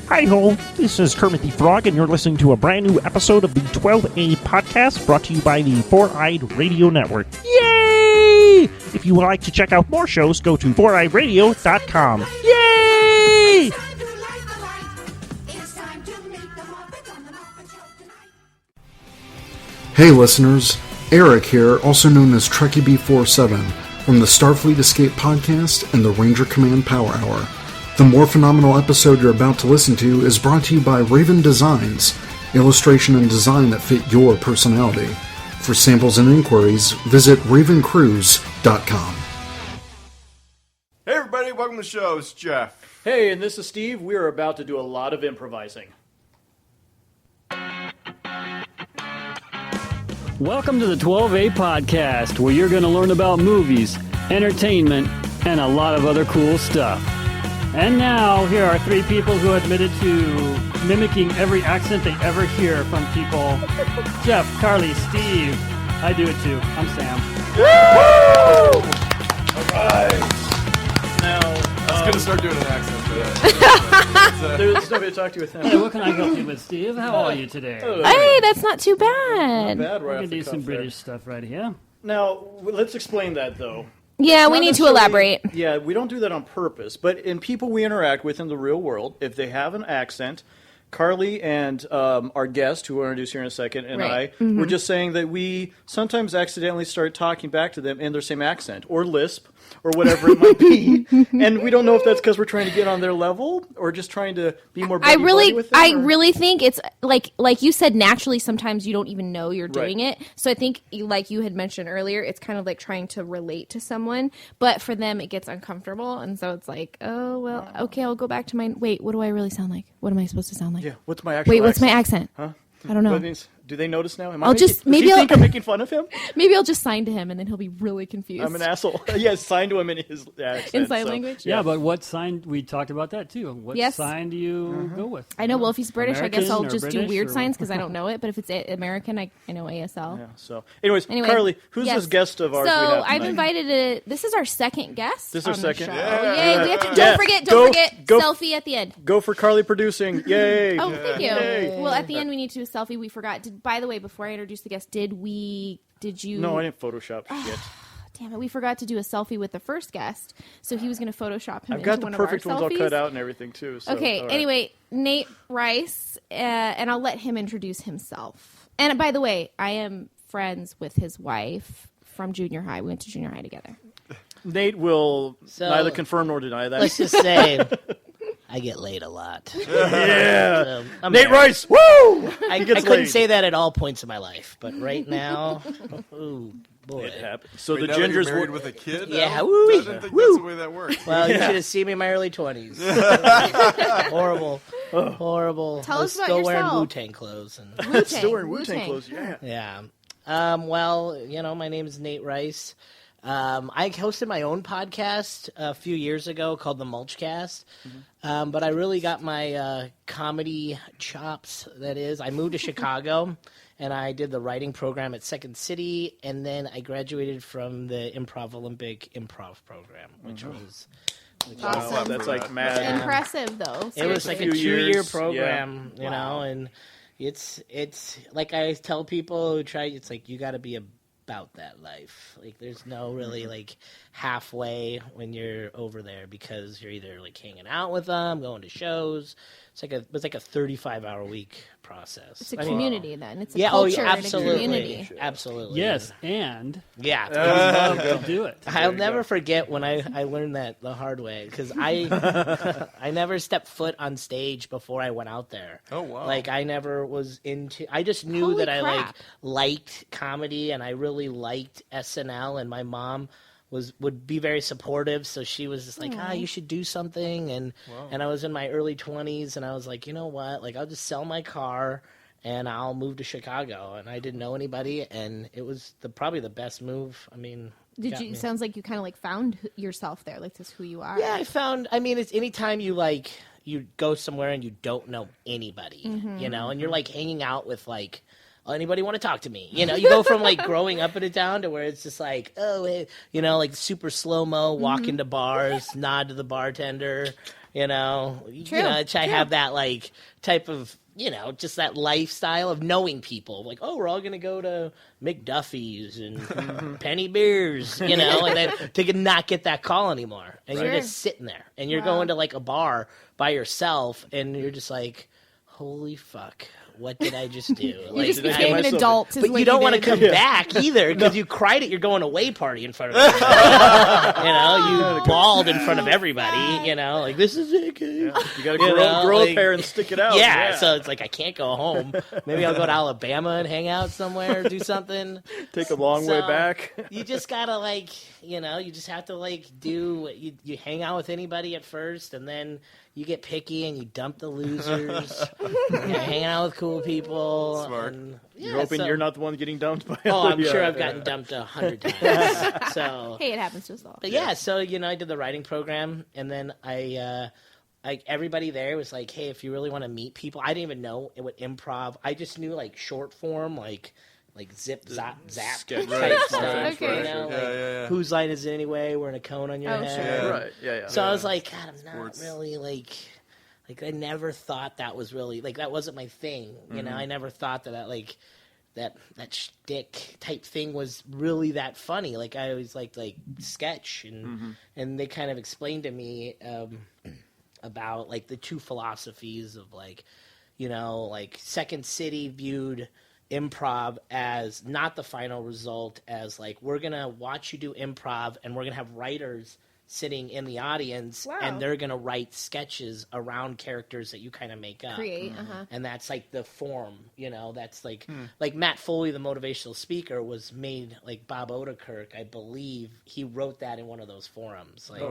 Hi-ho, this is Kermit the Frog, and you're listening to a brand new episode of the 12A podcast brought to you by the Four-Eyed Radio Network. Yay! If you would like to check out more shows, go to foureyedradio.com. Yay! Hey listeners, Eric here, also known as Trekkie B47, from the Starfleet Escape Podcast and the Ranger Command Power Hour. The more phenomenal episode you're about to listen to is brought to you by Raven Designs, illustration and design that fit your personality. For samples and inquiries, visit ravencruise.com. Hey everybody, welcome to the show. It's Jeff. Hey, and this is Steve. We are about to do a lot of improvising. Welcome to the 12A podcast, where you're going to learn about movies, entertainment, and a lot of other cool stuff. And now, here are three people who admitted to mimicking every accent they ever hear from people. Jeff, Carly, Steve. I do it too. I'm Sam. Woo! Alright. Now, I was going to start doing an accent today. There's nobody to talk to with him. Hey, what can I help you with, Steve? How are you today? Hey, that's not too bad. Not bad, right I off can the do some cuff there. British stuff right here. Now, let's explain that, though. Yeah, we Not need to necessarily- elaborate. Yeah, we don't do that on purpose. But in people we interact with in the real world, if they have an accent, Carly and our guest, who we'll introduce here in a second, and Right. I, we're just saying that we sometimes accidentally start talking back to them in their same accent, or lisp, or whatever it might be. And we don't know if that's because we're trying to get on their level, or just trying to be more buddy-buddy with them. I or- really think it's like you said. Naturally, sometimes you don't even know you're doing it. So I think, like you had mentioned earlier, it's kind of like trying to relate to someone, but for them, it gets uncomfortable, and so it's like, oh well, okay, I'll go back to my. Wait, what do I really sound like? What am I supposed to sound like? Yeah, what's my actual Wait, what's my accent? accent? I don't know. That means, do they notice now? Am I I'll making, just- does maybe he I'll- think I'm making fun of him? Maybe I'll just sign to him, and then he'll be really confused. I'm an asshole. Yeah, sign to him in his accent. In sign so- language? Yeah, but what sign? We talked about that too. What Yes. sign do you go with? I know. Well, if he's British, I guess American I'll or just do British weird or- signs because I don't know it. But if it's American, I know ASL. Yeah, so, anyways, Anyway, Carly, who's yes. this guest of ours So we have I've tonight? invited this is our second guest. This is our on second? The show. Yeah. Yay! We have to, Yeah. don't forget Go- selfie at the end. Go for Carly producing. Yay! Oh, thank you. Yay. Well, at the end we need to do a selfie. We forgot. By the way, before I introduce the guest, did you? No, I didn't Photoshop shit. Damn it! We forgot to do a selfie with the first guest, so he was going to Photoshop him. I've got into the one of our perfect ones all selfies. cut out and everything, too. So, Okay, all right. anyway, Nate Rice, and I'll let him introduce himself. And by the way, I am friends with his wife from junior high. We went to junior high together. Nate will So- neither confirm nor deny that. Let's just say I get laid a lot. Yeah. So, I'm Nate married. Rice, woo! I gets couldn't laid. say that at all points in my life, but right now, ooh, boy. It happened. So Wait, the now that you're gingers married were... with a kid? Yeah, now? woo. I didn't think that's the way that works. Well, you should have seen me in my early 20s. Horrible. Horrible. Tell I was us about still wearing yourself. Wu-Tang clothes. And, Wu-Tang. Still wearing Wu-Tang Wu-Tang. clothes, yeah. yeah. Well, my name is Nate Rice. I hosted my own podcast a few years ago called The Mulchcast, but I really got my comedy chops, that is. I moved to Chicago, and I did the writing program at Second City, and then I graduated from the Improv Olympic Improv program, which was... Awesome. That's like mad. Impressive, though. It was like a Few 2-year years, program, yeah. you know, and it's like I tell people who try, it's like you got to be about that life. Like there's no really like halfway when you're over there because you're either like hanging out with them, going to shows. It's like a 35-hour week process. It's a community, then. It's a Yeah, culture yeah, and a absolutely, community. absolutely. Yes, and Yeah. love to do it. I'll never forget when I learned that the hard way because I never stepped foot on stage before I went out there. Oh, wow. Like I never was into. I just knew Holy that I crap. liked comedy and I really liked SNL, and my mom would be very supportive, so she was just like, you should do something, and I was in my early 20s, and I was like, you know what, like I'll just sell my car and I'll move to Chicago, and I didn't know anybody, and it was probably the best move. I mean, Did you? Sounds like you kind of like found yourself there, like this, who you are. Yeah, I mean, it's anytime you go somewhere and you don't know anybody, you know, and you're like hanging out with like, oh, anybody want to talk to me? You know, you go from like growing up in a town to where it's just like, oh, you know, like super slow-mo, walk into bars, nod to the bartender, you know, I have that like type of, you know, just that lifestyle of knowing people. Like, oh, we're all going to go to McDuffie's and Penny Beers, you know, and then to not get that call anymore. And you're just sitting there and you're going to like a bar by yourself and you're just like, holy fuck. What did I just do? You just became an adult. But you don't want to come back either because you cried at your going away party in front of everybody. You know, you bawled in front of everybody. You know, like, this is it. You got to grow a pair and stick it out. Yeah, so it's like, I can't go home. Maybe I'll go to Alabama and hang out somewhere, do something. Take a long way back. You just got to, like, you know, you just have to, like, do what you hang out with anybody at first, and then you get picky and you dump the losers. You're hanging out with cool people. Smart. And, You're hoping you're not the one getting dumped by Oh, I'm sure I've gotten dumped 100 times. So, hey, it happens to us all. But yeah, so, you know, I did the writing program, and then everybody there was like, hey, if you really want to meet people, I didn't even know what improv. I just knew like short form, like zip, zap type stuff. Okay. You know, like, whose line is it anyway? Wearing a cone on your head. Sure. Right. Yeah. So I was like, God, I'm not really like I never thought that was really like that wasn't my thing. You know, I never thought that shtick type thing was really that funny. Like I always liked like sketch and they kind of explained to me about like the two philosophies of like, you know, like Second City viewed improv as not the final result, as like, we're gonna watch you do improv and we're gonna have writers sitting in the audience and they're gonna write sketches around characters that you kind of make up, create, and that's like the form, you know. That's like like Matt Foley, the motivational speaker, was made like Bob Odenkirk, I believe he wrote that in one of those forums. Like,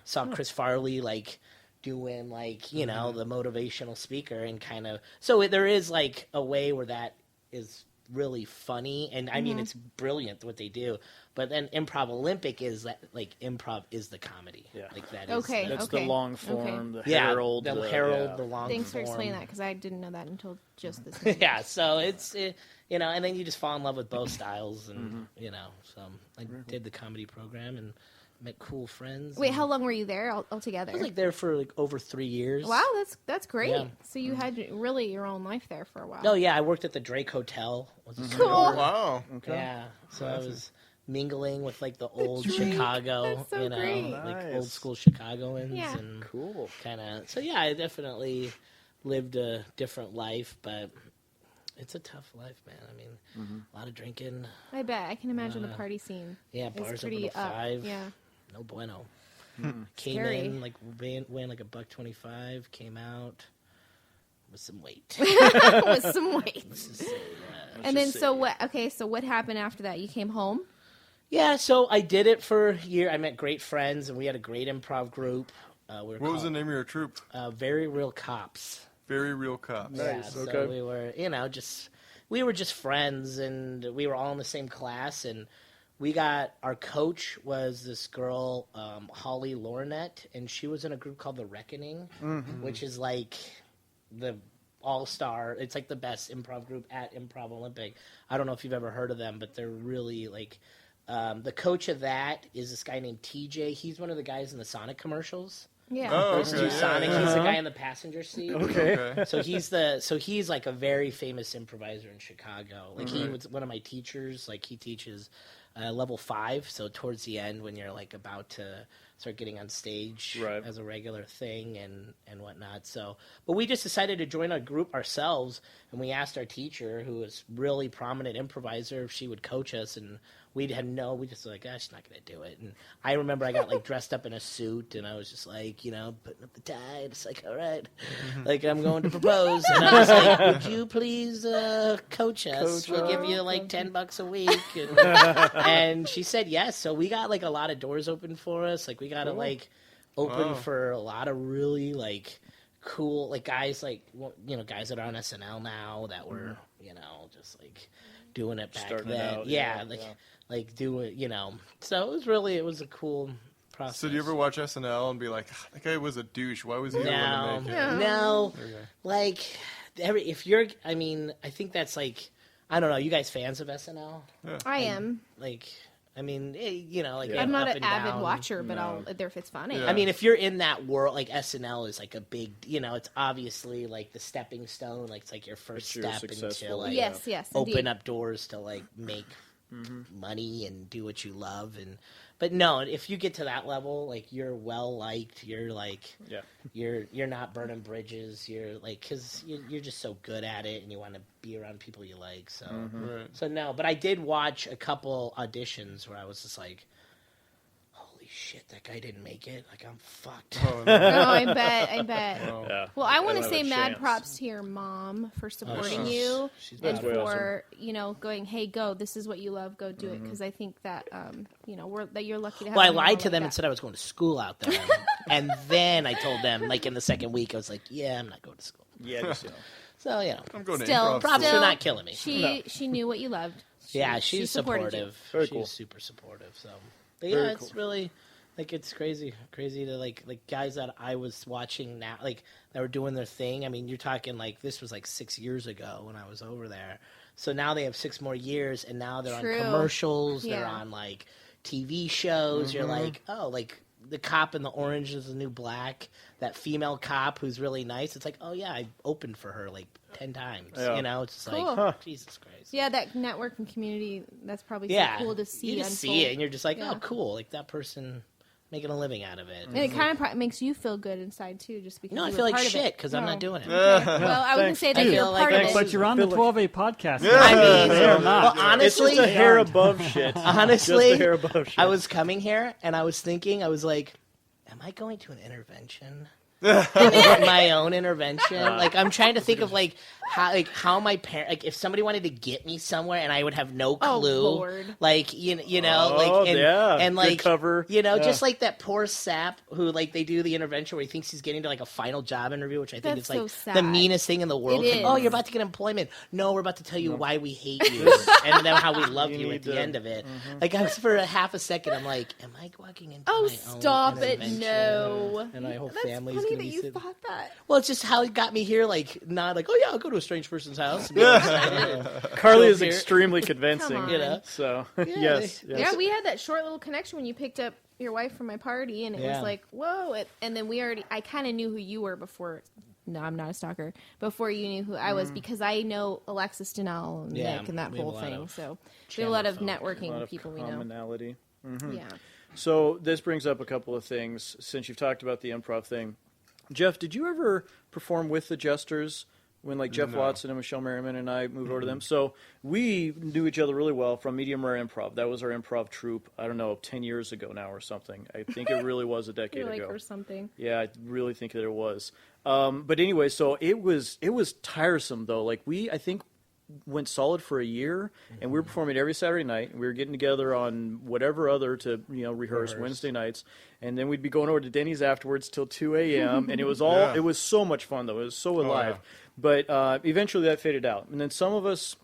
saw Chris Farley like doing like, you know, the motivational speaker, and kind of so there is like a way where that is really funny, and I mean it's brilliant what they do. But then Improv Olympic is that like improv is the comedy. Yeah, like that. Okay, that's the long form, the Herald, the long form. Thanks for explaining that, because I didn't know that until just this moment. Yeah, so it's you know, and then you just fall in love with both styles, and you know, so I did the comedy program and met cool friends. Wait, how long were you there altogether? I was like there for like over 3 years. Wow, that's great. Yeah. So you had really your own life there for a while. Oh yeah, I worked at the Drake Hotel. Cool. Wow. Okay. Yeah, so I was mingling with like the old Chicago, That's so you know, great. like old school Chicagoans, Yeah. and Cool. kind of. So yeah, I definitely lived a different life, but it's a tough life, man. I mean, a lot of drinking. I bet. I can imagine the party scene. Yeah, is bars pretty open till 5. Yeah. No bueno. Came Scary. in like weighing like $1.25. Came out with some weight. With some weight. Let's just say that. And then so what? Okay, so what happened after that? You came home. Yeah, so I did it for a year. I met great friends, and we had a great improv group. What was the name of your troupe? Very Real Cops. Very Real Cops. Yeah, Nice, so okay. we were, you know, we were just friends, and we were all in the same class, and our coach was this girl, Holly Lornette, and she was in a group called The Reckoning, which is like the all-star, it's like the best improv group at Improv Olympic. I don't know if you've ever heard of them, but they're really like, the coach of that is this guy named TJ. He's one of the guys in the Sonic commercials. Yeah. Oh, Those okay. two Sonic. He's the guy in the passenger seat. Okay. So he's like a very famous improviser in Chicago. Like he was one of my teachers. Like he teaches level 5. So towards the end, when you're like about to start getting on stage as a regular thing and whatnot. So, but we just decided to join a group ourselves, and we asked our teacher, who was really prominent improviser, if she would coach us, and we just were like, she's not going to do it. And I remember I got like dressed up in a suit, and I was just like, you know, putting up the tie. It's like, all right, like I'm going to propose. And I was like, would you please coach us? We'll give you like $10 a week. And she said yes. So we got like a lot of doors open for us. Like we got to like open for a lot of really like cool, like guys like, you know, guys that are on SNL now that were, you know, just like doing it back Starting then. out, Like do it, you know. So it was a cool process. So do you ever watch SNL and be like, that guy was a douche. Why was he the one to make it? No. Okay. Like, I think that's like, I don't know. You guys fans of SNL? I am. Like, I mean, like I'm not up an and avid down. watcher, but if it's funny. Yeah. I mean, if you're in that world, like SNL is like a big, it's obviously like the stepping stone, like it's like your first you're step into successful. like Yes, open indeed. up doors to like make money and do what you love. But no, if you get to that level, like you're well liked, you're like you're not burning bridges, you're like because you're just so good at it and you want to be around people you like. So so no, but I did watch a couple auditions where I was just like, holy shit, that guy didn't make it. Like I'm fucked. I bet. Yeah. Well, I want to have say a mad chance. props to your mom for supporting she's- you she's and way for going, hey, go. This is what you love. Go do it. Because I think that that you're lucky to have. Well, I a mom lied to like them that. and said I was going to school out there. And then I told them, like, in the second week, I was like, yeah, I'm not going to school. Yeah, just, So, I'm going to Still, improv props school. for not killing me. She knew what you loved. Yeah, she she's supported supportive. Very She's cool. super supportive. So, but yeah, Very it's cool. really, like, it's crazy to, like guys that I was watching now, like, that were doing their thing. I mean, you're talking, like, this was, like, 6 years ago when I was over there. So now they have 6 more years, and now they're True. on commercials, they're Yeah. on, like, TV shows. You're like, oh, like the cop in The Orange is the New Black, that female cop who's really nice. It's like, oh yeah, I opened for her like 10 times. Yeah. It's just Cool. like, Jesus Christ. Yeah, that network and community. That's probably so Yeah, cool to see. You just unfold. see it, and you're just like, Yeah. oh, cool. Like that person making a living out of it. And it kind of makes you feel good inside too, just because. No, I you feel were like part of shit it. because I'm No. not doing it. Well, I was gonna say that I you're feel like part of I- it. But you're on the Feel 12A podcast. now. I mean, They're not. well, it's honestly, just a hair above shit. honestly, just a hair above shit. I was coming here and I was thinking, I was like, am I going to an intervention? My own intervention. Like I'm trying to think of how my parent, like if somebody wanted to get me somewhere and I would have no Oh, clue. Lord. Like you know, Oh, like and, yeah. and Good like cover. just like that poor sap who like they do the intervention where he thinks he's getting to like a final job interview, which I think That's is like so sad. the meanest thing in the world. It Like, is. oh, you're about to get employment. No, we're about to tell you why we hate you and then how we love you, need at the to- end of it. Like I was for a half a second, I'm like, am I walking into Oh, my own stop it! intervention? No. And my whole That's family's funny gonna that be you sitting. thought that. Well, it's just how it got me here. Like, not like, oh yeah, I'll go to a strange person's house. And be all excited. Carly is Here. extremely convincing. Come on. You know? So yes. Yeah, we had that short little connection when you picked up your wife from my party, and it Yeah. was like, whoa! And then I kind of knew who you were before. No, I'm not a stalker. Before you knew who I was, because I know Alexis Donnell and Yeah, Nick and that we have whole a lot thing. of So we have a lot of channel folk. networking a lot with of people we know. commonality. Yeah. So this brings up a couple of things since you've talked about the improv thing. Jeff, did you ever perform with the Jesters when like Jeff Watson and Michelle Merriman and I moved over to them? So we knew each other really well from Medium Rare Improv. That was our improv troupe, I don't know, 10 years ago now or something. I think it really was a decade You're like ago. or something. Yeah, I really think that it was. But anyway, so it was tiresome though. Like I think went solid for a year, and we were performing every Saturday night. And we were getting together on whatever other to rehearse Wednesday nights, and then we'd be going over to Denny's afterwards till 2 a.m. And it was all it was so much fun though. It was so alive. But eventually that faded out, and then some of us.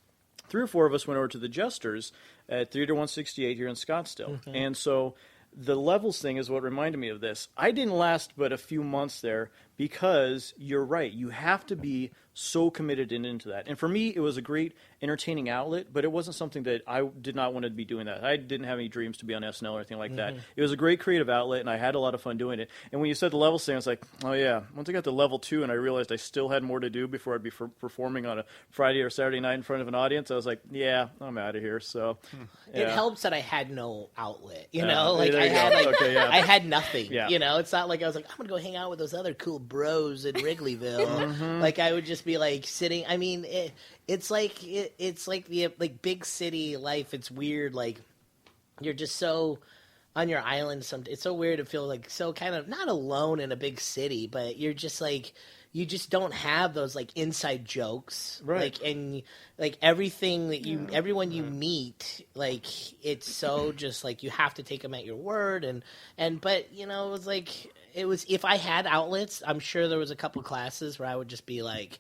3 or 4 of us went over to the Jesters at Theater 168 here in Scottsdale. And so the levels thing is what reminded me of this. I didn't last but a few months there because you're right. You have to be so committed into that. And for me, it was a great entertaining outlet, but it wasn't something that I did not want to be doing that. I didn't have any dreams to be on SNL or anything like that. It was a great creative outlet, and I had a lot of fun doing it. And when you said the levels thing, I was like, oh yeah. Once I got to level 2 and I realized I still had more to do before I'd be performing on a Friday or Saturday night in front of an audience, I was like, yeah, I'm out of here. So It yeah. helps that I had no outlet, you know? Like there I you had, go. like, Okay, yeah. I had nothing, Yeah. you know? It's not like I was like, I'm going to go hang out with those other cool bros in Wrigleyville. Like I would just be like sitting, I mean, it's like the like big city life. It's weird. Like you're just so on your island. It's so weird to feel like so kind of not alone in a big city, but you're just like, you just don't have those like inside jokes, Right. Like and like everything that everyone you meet, like it's so just like you have to take them at your word, but it was if I had outlets, I'm sure there was a couple classes where I would just be like,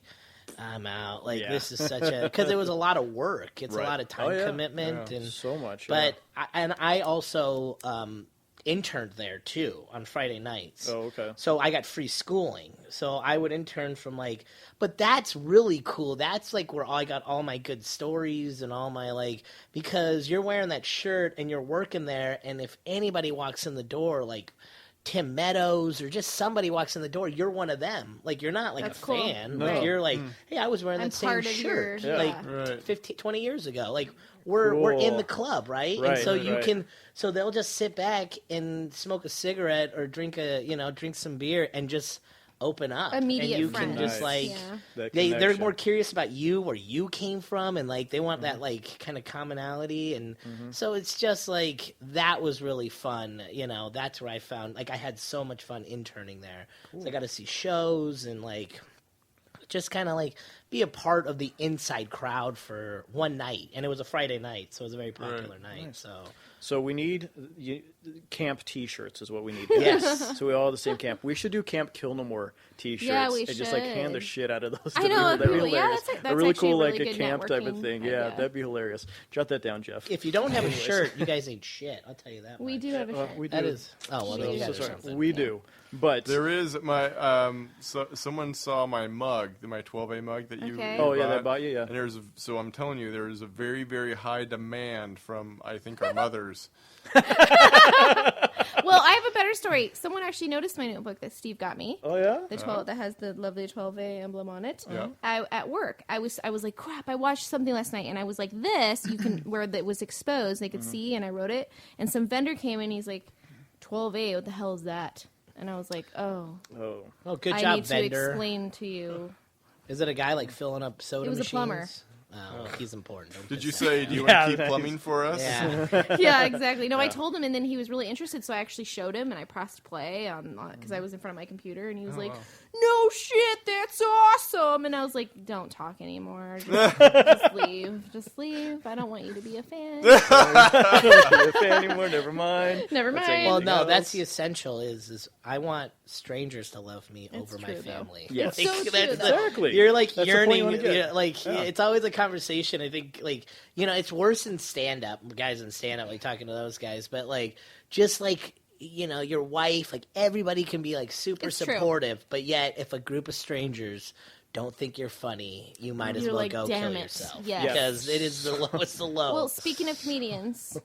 I'm out. Like Yeah. this is such a because it was a lot of work. It's Right. a lot of time Oh, yeah. commitment Yeah. and So much. But I also interned there too on Friday nights. Oh, okay. So I got free schooling. So I would intern from like, but that's really cool. That's like where I got all my good stories and all my like, because you're wearing that shirt and you're working there. And if anybody walks in the door, like Tim Meadows or just somebody walks in the door, you're one of them. Like you're not like That's a cool. fan. No. Like you're like, hey, I was wearing I'm that same part of shirt your- like Right. 15, 20 years ago. Like we're in Cool. the club, right? Right, And so you right. can, so they'll just sit back and smoke a cigarette or drink some beer and just open up. Immediate and you friends. can just Nice. like Yeah. That they're connection. more curious about you, where you came from, and like they want that like kind of commonality, and so it's just like that was really fun. That's where I found like I had so much fun interning there. So I got to see shows and like just kind of like be a part of the inside crowd for one night, and it was a Friday night, so it was a very popular night. So we need camp T-shirts is what we need. Yes. So we all have the same camp. We should do Camp Kill No More T-shirts. Yeah, we and just like hand the should. shit out of those. I to know, people. That'd be cool. Yeah, hilarious. that's a really actually cool a like really a good camp type of networking thing. Yeah, idea. that'd be hilarious. Jot that down, Jeff. If you don't have a shirt, you guys ain't shit. I'll tell you that. We much. do have a shirt. We do. That is. Oh well, then you So got sorry. something. We do. But There is someone saw my mug, my 12A mug that you. Okay. you Oh, yeah, bought, they bought you, yeah. And so I'm telling you, there is a very, very high demand from I think our mothers. Well, I have a better story. Someone actually noticed my notebook that Steve got me. oh yeah. The 12 that has the lovely 12A emblem on it. Yeah. At work, I was like, crap. I watched something last night, and I was like, this you can where that was exposed, they could see, and I wrote it. And some vendor came in, he's like, 12A, what the hell is that? And I was like, oh, Oh. Oh, good I job, need vendor. to explain to you. Is it a guy like filling up soda It was a machines? plumber. Oh, he's important. Don't Did piss you him say, do you Yeah, want to keep nice. plumbing for us? Yeah. Yeah, exactly. No, I told him, and then he was really interested, so I actually showed him, and I pressed play on because I was in front of my computer, and he was like, "No shit, that's awesome!" And I was like, "Don't talk anymore. Just leave. Just leave. I don't want you to be a fan. I don't want to be a fan anymore. Never mind. Never That's mind." Well, anything no, else. that's the essential. Is I want strangers to love me over my true, though. family. Yes. So true, that's though. Exactly. You're like That's the point you yearning. wanna get. Yeah, like it's always a conversation. I think like it's worse in stand up. Guys in stand up like talking to those guys, but like just like. Your wife, like everybody can be like super It's true. supportive, but yet if a group of strangers don't think you're funny, you might as You're well like, go "Damn kill it." yourself. Yes. Because it is the lowest the low. Well, speaking of comedians,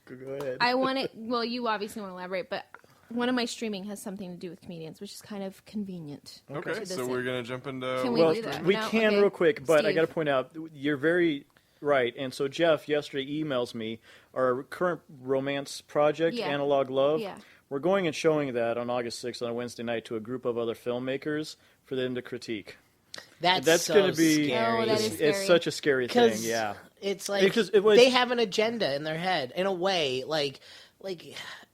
Go ahead. I want to. Well, you obviously want to elaborate, but one of my streaming has something to do with comedians, which is kind of convenient. Okay, To so this- we're going to jump into... Can we Well, do that? we No? can Okay. real quick, but I Steve. got to point out you're very right. And so Jeff yesterday emails me our current romance project, Yeah. Analog Love. Yeah. We're going and showing that on August 6th on a Wednesday night to a group of other filmmakers for them to critique. that's going to be scary. Oh, that is it's scary. such a scary thing. Because Yeah. it's like Because it was- they have an agenda in their head in a way. Like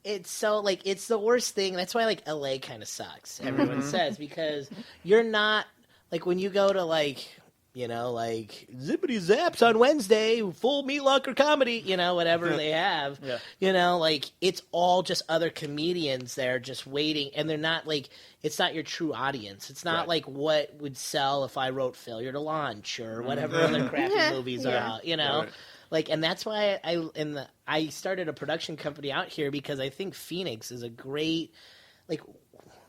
it's so like it's the worst thing. That's why like LA kind of sucks. Everyone says because you're not like when you go to like zippity zaps on Wednesday, full meat locker comedy, whatever they have. Yeah. Like it's all just other comedians there just waiting, and they're not like it's not your true audience. It's not Right. like what would sell if I wrote Failure to Launch or whatever other crappy movies are Yeah. out, Right. Like, and that's why I started a production company out here because I think Phoenix is a great, like,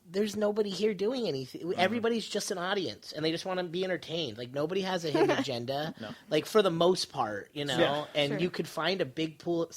there's nobody here doing anything. Everybody's just an audience, and they just want to be entertained. Like, nobody has a hidden agenda, like, for the most part, Yeah. and Sure. you could find a big pool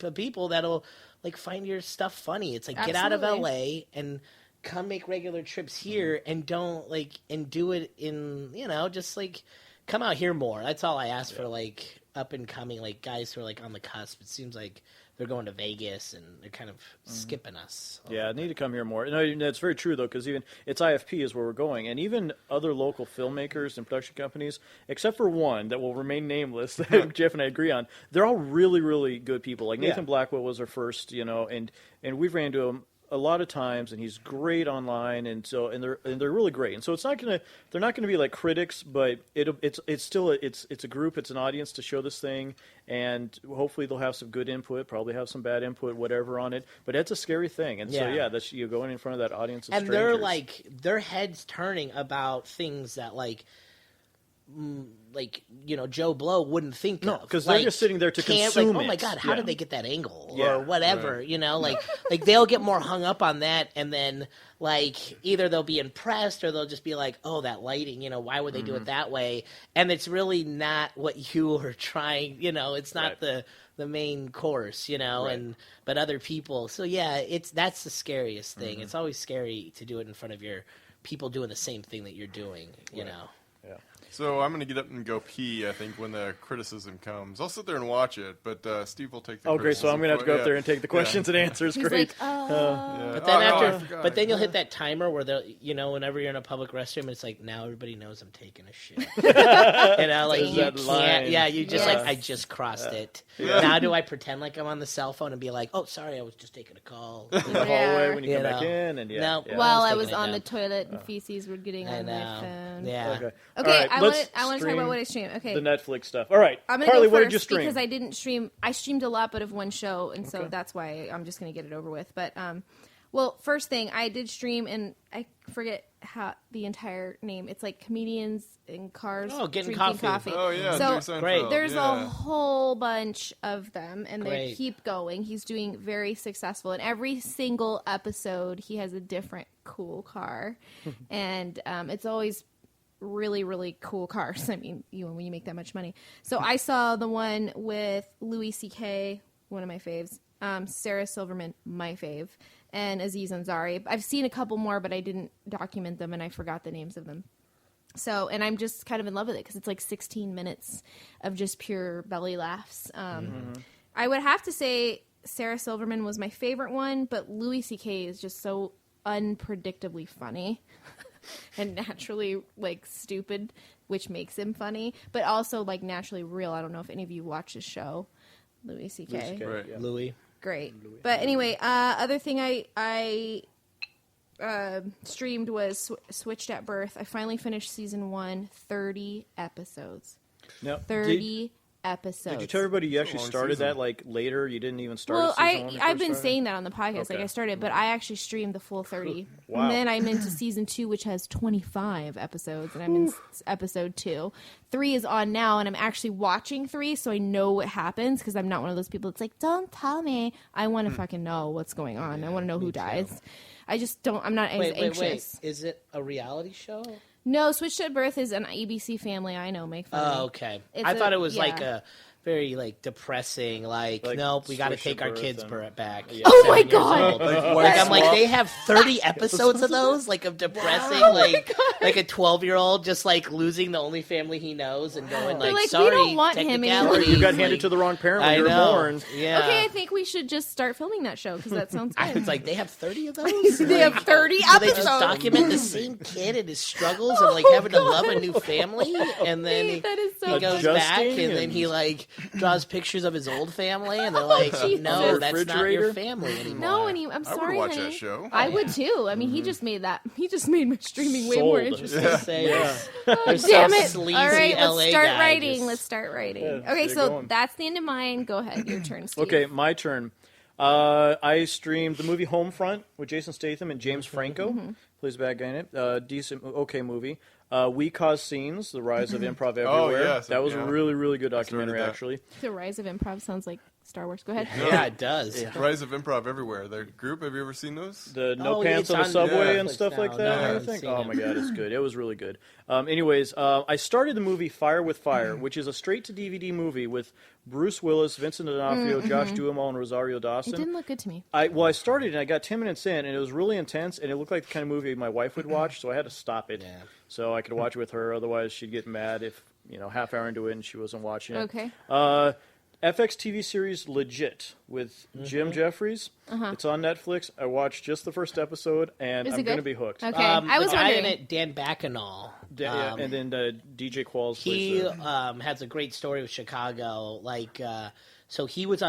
of people that'll, like, find your stuff funny. It's like, get out of Absolutely. LA and come make regular trips here and don't, like, and do it in, just, like, come out here more. That's all I ask for, like, up and coming, like, guys who are, like, on the cusp. It seems like they're going to Vegas and they're kind of skipping us. Yeah, I need to come here more. No, that's very true though, because even it's IFP is where we're going, and even other local filmmakers and production companies, except for one that will remain nameless, that Jeff and I agree on, they're all really, really good people. Like Nathan Blackwell was our first, and we've ran into him a lot of times, and he's great online, and they're really great. And so they're not gonna be like critics, but it's still it's a group, it's an audience to show this thing, and hopefully they'll have some good input, probably have some bad input, whatever on it. But it's a scary thing, and so that's you're going in front of that audience of And strangers. they're like their heads turning about things that like like, you know, Joe Blow wouldn't think of. because they're just sitting there to consume like, oh my it. God, how did they get that angle? Yeah. Or whatever, you know, like they'll get more hung up on that, and then like either they'll be impressed or they'll just be like, oh, that lighting, you know, why would they do it that way? And it's really not what you are trying, you know, it's not the main course, you know, but other people. So yeah, that's the scariest thing. It's always scary to do it in front of your people doing the same thing that you're doing, you know. Yeah. So I'm going to get up and go pee, I think, when the criticism comes. I'll sit there and watch it, but Steve will take the Okay, so I'm going to have to go up there and take the questions and answers. He's Great. like, oh. But then but then you'll hit that timer where they'll, you know, whenever you're in a public restroom, it's like, now everybody knows I'm taking a shit. You know, like you that can't, line. you just like, I just crossed it. Now do I pretend like I'm on the cell phone and be like, oh, sorry, I was just taking a call. In the hallway when you You come back know. in. And No. yeah. While I taking was it on down. the toilet and feces were getting I on my know. phone. Yeah. Okay. Okay, All right, I let's want to talk stream about what I streamed. Okay, the Netflix stuff. All right, I'm gonna Carly, go what first did you stream? because I didn't stream. I streamed a lot, but of one show, and so that's why I'm just gonna get it over with. But well, first thing I did stream, and I forget how the entire name. It's like comedians in cars Getting drinking coffee. Oh, yeah. So Jerry Seinfeld, great. there's yeah. a whole bunch of them, and they Great. keep going. He's doing very successful. In every single episode, he has a different cool car, and it's always really, really cool cars. I mean, when you make that much money. So I saw the one with Louis C.K., one of my faves, Sarah Silverman, my fave, and Aziz Ansari. I've seen a couple more, but I didn't document them, and I forgot the names of them. So, and I'm just kind of in love with it because it's like 16 minutes of just pure belly laughs. I would have to say Sarah Silverman was my favorite one, but Louis C.K. is just so unpredictably funny and naturally like stupid, which makes him funny, but also like naturally real. I don't know if any of you watch his show, Louis C.K. Right. Yeah. Louis. Great. But anyway, other thing I streamed was Switched at Birth. I finally finished season 1, 30 episodes. Now, 30 episodes. Did you tell everybody you actually long started season. that like later? You didn't even start. Well, season one when you I've first been started? saying that on the podcast. Okay. Like I started, but I actually streamed the full 30. Wow. And then I'm into season 2, which has 25 episodes, and I'm in episode 2. 3 is on now, and I'm actually watching 3, so I know what happens because I'm not one of those people that's like, don't tell me. I want to fucking know what's going on. I want to know who dies. I just don't. I'm not as anxious. Is it a reality show? No, Switched at Birth is an ABC Family I know make fun Oh, of. okay. It's I thought it was yeah. like a very like depressing, like nope, we got to Switched take at our Birth kids and- back. Oh my 7 years God. old. Like, Like, I'm like, swap. they have 30 episodes of those, like of depressing, like a 12-year-old just like losing the only family he knows and going They're like, like, we sorry, don't want him anymore. technicalities. You got like, handed to the wrong parent when I you were know. born. Yeah. Okay, I think we should just start filming that show because that sounds I good. was like, they have 30 of those? They have 30 Do they episodes. just document the same kid and his struggles and like having to love a new family, and then Wait, that is so he goes back Adjusting and then and- he like draws pictures of his old family, and they're like, Jesus. no, that's not your Refrigerator? family anymore. No, and I'm I would sorry, watch honey. that show. I would too. I mean, he just made that. He just made my streaming way more Sold. interesting. Just say, there's Damn some it! sleazy All right, LA let's start guy writing. just- Let's start writing. Yeah, Okay, get so going. that's the end of mine. Go ahead, your turn, Steve. Okay, my turn. I streamed the movie Homefront with Jason Statham and James Franco. Plays a bad guy in it. Decent, okay movie. We Cause Scenes, The Rise of Improv Everywhere. yes, that was yeah. a really, really good documentary, that. actually. The Rise of Improv sounds like Star Wars. Go ahead. Yeah, it does. Rise of Improv Everywhere. The group, have you ever seen those? The No Oh, Pants it's on the on Subway Netflix and stuff now. like No, that. I I haven't think. seen Oh it. my god, it's good. It was really good. Anyways, I started the movie Fire with Fire, which is a straight-to-DVD movie with Bruce Willis, Vincent D'Onofrio, Josh Duhamel, and Rosario Dawson. It didn't look good to me. I started and I got 10 minutes in, and it was really intense, and it looked like the kind of movie my wife would watch, so I had to stop it. Yeah. So I could watch it with her, otherwise she'd get mad if, half hour into it and she wasn't watching it. Okay. FX TV series Legit with Jim Jeffries. It's on Netflix. I watched just the first episode, and Is it I'm going to good? be hooked. Okay, I was the guy in wondering. it, Dan Bacchanal. Yeah, and then DJ Qualls He plays the... has a great story with Chicago. Like, so he was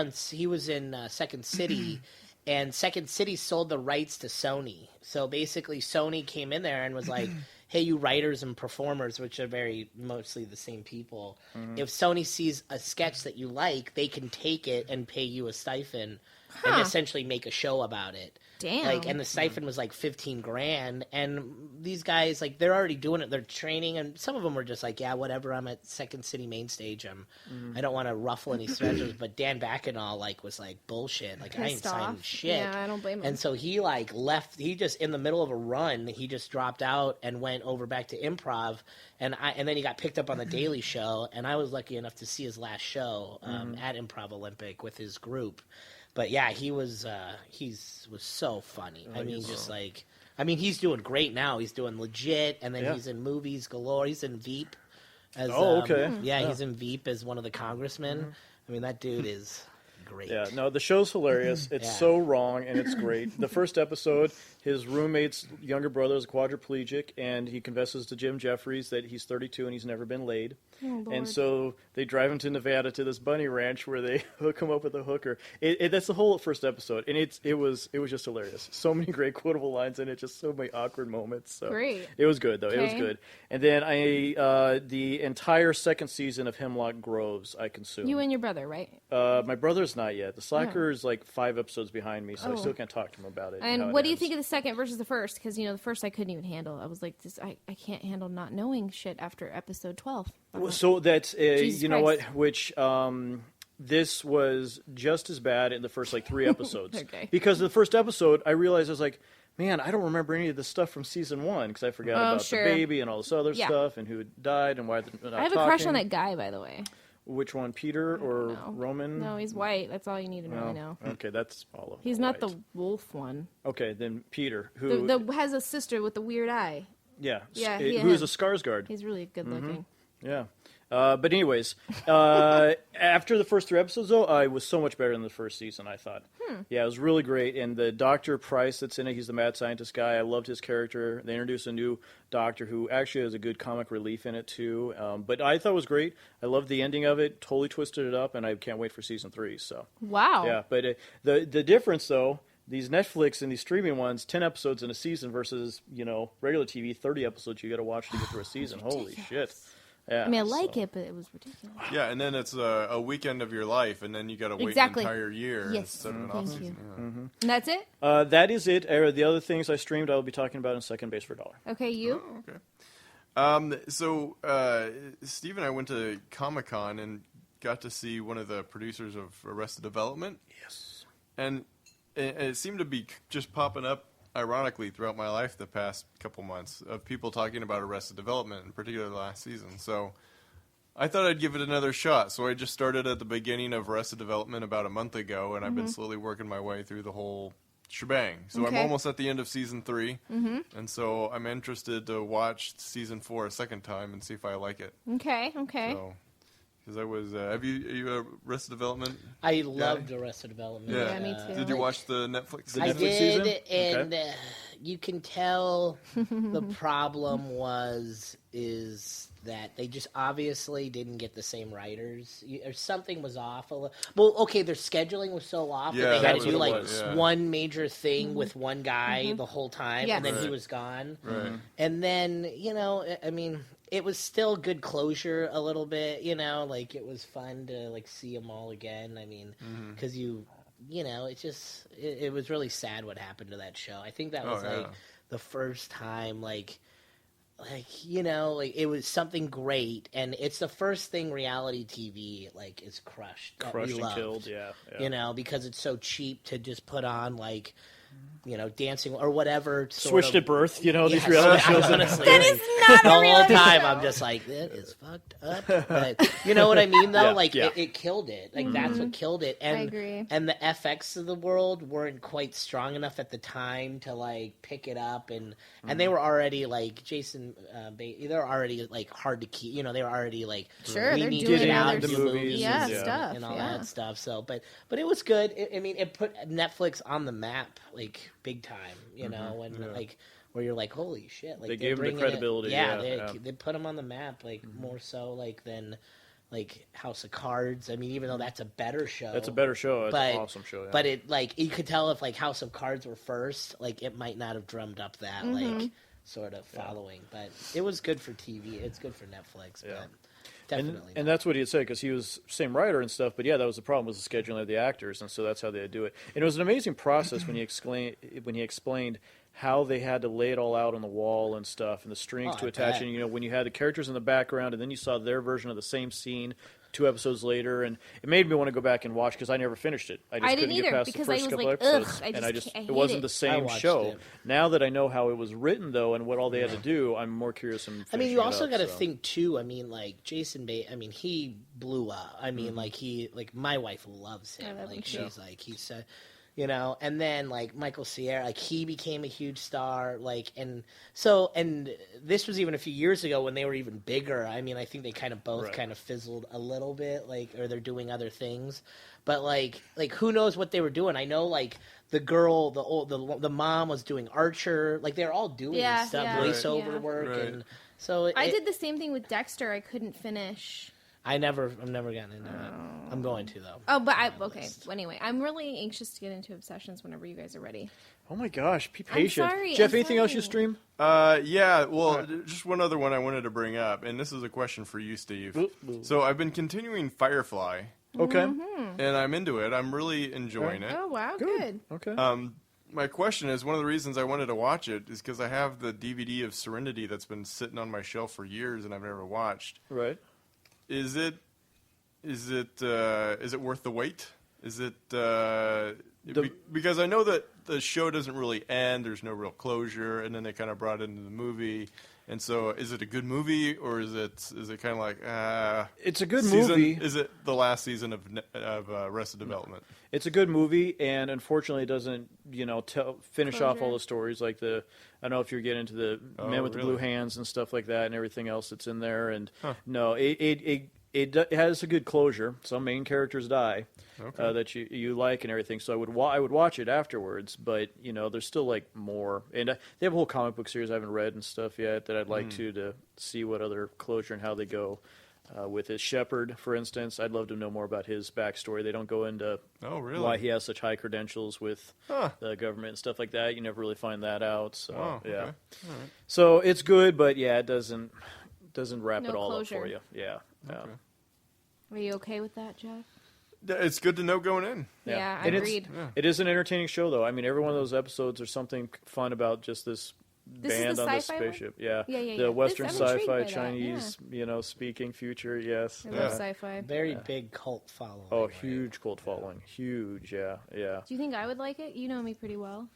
in Second City, and Second City sold the rights to Sony. So basically, Sony came in there and was like, "Hey, you writers and performers, which are mostly the same people. If Sony sees a sketch that you like, they can take it and pay you a stipend and essentially make a show about it. Damn. Like, and the stipend was like $15,000, and these guys, like, they're already doing it. They're training, and some of them were just like, yeah, whatever. I'm at Second City Main Stage. I don't want to ruffle any feathers. But Dan Bacchanal, like, was like, bullshit. Like, I ain't Pissed signing off. shit. Yeah, I don't blame him. And so he like left. He just in the middle of a run. He just dropped out and went over back to Improv, and then he got picked up on the Daily Show. And I was lucky enough to see his last show at Improv Olympic with his group. But yeah, he was so funny. I mean, just like, I mean, he's doing great now. He's doing legit, and then he's in movies galore. He's in Veep. As, he's in Veep as one of the congressmen. I mean, that dude is great. Yeah, no, the show's hilarious. It's so wrong, and it's great. The first episode, his roommate's younger brother is quadriplegic, and he confesses to Jim Jeffries that he's 32 and he's never been laid. Oh, and so they drive him to Nevada to this bunny ranch where they hook him up with a hooker. That's the whole first episode, and it was just hilarious. So many great quotable lines in it, just so many awkward moments. So Great. It was good, though. Okay. It was good. And then the entire second season of Hemlock Groves I consumed. You and your brother, right? My brother's not yet. The Slacker is like 5 episodes behind me, so I still can't talk to him about it. And what do you think of the second versus the first? Because, the first I couldn't even handle. I was like, I can't handle not knowing shit after episode 12. Well, so that's, Jesus know what, Christ. which this was just as bad in the first, 3 episodes. Okay. Because the first episode, I realized I was like, man, I don't remember any of the stuff from season 1 because I forgot about the baby and all this other stuff and who died and why they're not I have a crush on that guy, by the way. Which one, Peter or Roman? No, he's white. That's all you need to really know. Okay, that's all of them. He's not the wolf one. Okay, then Peter, who has a sister with the weird eye. Yeah, yeah, who is a Skarsgård. He's really good looking. Yeah. But anyways, after the first 3 episodes, though, I was so much better than the first season, I thought. Yeah, it was really great. And the Dr. Price that's in it, he's the mad scientist guy. I loved his character. They introduced a new doctor who actually has a good comic relief in it, too. But I thought it was great. I loved the ending of it, totally twisted it up, and I can't wait for season 3. So Wow. Yeah, but the difference, though, these Netflix and these streaming ones, 10 episodes in a season versus, regular TV, 30 episodes you got to watch to get through a season. Holy shit. Yeah, I mean, I like it, but it was ridiculous. Yeah, and then it's a weekend of your life, and then you got to wait an entire year instead of an off season. Yeah. And that's it? That is it. The other things I streamed, I will be talking about in Second Base for a Dollar. Okay, you? Oh, okay. So Steve and I went to Comic-Con and got to see one of the producers of Arrested Development. Yes. And it seemed to be just popping up ironically throughout my life the past couple months of people talking about Arrested Development, in particular last season. So I thought I'd give it another shot. So I just started at the beginning of Arrested Development about a month ago, and I've been slowly working my way through the whole shebang. So I'm almost at the end of season 3, and so I'm interested to watch season 4 a second time and see if I like it. Okay. So, because I was, are you Arrested Development? I loved Arrested Development. Yeah, me too. Did you watch the Netflix? I did, season? and you can tell the problem is that they just obviously didn't get the same writers, or something was off. Well, okay, their scheduling was so off that they had to do one major thing with one guy the whole time, and then he was gone. Right. And then, I mean, it was still good closure a little bit, like it was fun to see them all again. I mean, because it's just, it was really sad what happened to that show. I think that was the first time, it was something great, and it's the first thing reality TV is crushed and killed, yeah. Because it's so cheap to just put on dancing or whatever. Switched at birth, these reality shows. Honestly, that is not the a whole reality time show. I'm just like, that is fucked up. But you know what I mean, though? Yeah. It killed it. That's what killed it. And I agree. And the FX of the world weren't quite strong enough at the time to pick it up, and they were already Jason. They're already hard to keep. They were already sure, we they're need doing to get out other the movies stuff and all that stuff. So, but it was good. It put Netflix on the map big time. Where you're holy shit! They gave them the credibility. They put them on the map more so than House of Cards. I mean, even though that's a better show. That's a better show. It's an awesome show. Yeah. But it you could tell if House of Cards were first, it might not have drummed up that sort of following. But it was good for TV. It's good for Netflix. Yeah. Definitely. And that's what he had said, because he was same writer and stuff. But yeah, that was the problem, was the scheduling of the actors, and so that's how they had to do it. And it was an amazing process when he explained how they had to lay it all out on the wall and stuff, and the strings to attach. And when you had the characters in the background, and then you saw their version of the same scene 2 episodes later, and it made me want to go back and watch, because I never finished it. I didn't couldn't either, get past because the I first was couple like, episodes, ugh, and I it wasn't the same show. it. Now that I know how it was written, though, and what all they had to do, I'm more curious. I mean, you also got to think too. I mean, like Jason Bateman. I mean, he blew up. I mean, like my wife loves him. Like she's like he said. And then like Michael Cera, like he became a huge star, like, and this was even a few years ago when they were even bigger. I mean, I think they kind of both kind of fizzled a little bit, like, or they're doing other things, but like who knows what they were doing? I know like the girl, the mom was doing Archer, like they're all doing stuff, voiceover work, and so I did the same thing with Dexter. I couldn't finish. I've never gotten into it. I'm going to though. Oh, but okay. Well, anyway, I'm really anxious to get into Obsessions whenever you guys are ready. Oh my gosh, be patient. I'm sorry, Jeff, anything else you stream? Yeah, well, just one other one I wanted to bring up, and this is a question for you, Steve. So I've been continuing Firefly. Okay. And I'm into it. I'm really enjoying it. Oh, wow, good. Okay. My question is, one of the reasons I wanted to watch it is because I have the DVD of Serenity that's been sitting on my shelf for years and I've never watched. Right. Is it worth the wait? Is it because I know that the show doesn't really end. There's no real closure, and then they kind of brought it into the movie. And so, is it a good movie, or is it kind of like it's a good movie? Is it the last season of Arrested Development? It's a good movie, and unfortunately, it doesn't finish off all the stories like the. I don't know if you're getting into the Men with the Blue Hands and stuff like that, and everything else that's in there. And no, it has a good closure. Some main characters die that you like and everything. So I would watch it afterwards, but there's still like more. And they have a whole comic book series I haven't read and stuff yet that I'd like to see what other closure and how they go with his Shepard, for instance. I'd love to know more about his backstory. They don't go into why he has such high credentials with the government and stuff like that. You never really find that out. So yeah, right. So it's good, but it doesn't wrap it all closure. up for you. Yeah. Okay. Are you okay with that, Jeff? It's good to know going in. Yeah, I agreed. It is an entertaining show, though. I mean, every one of those episodes, there's something fun about just this band on this spaceship. Yeah. The Western sci-fi, Chinese, speaking future. Yes. I love sci-fi. Very big cult following. Oh, huge cult following. Huge. Yeah. Do you think I would like it? You know me pretty well.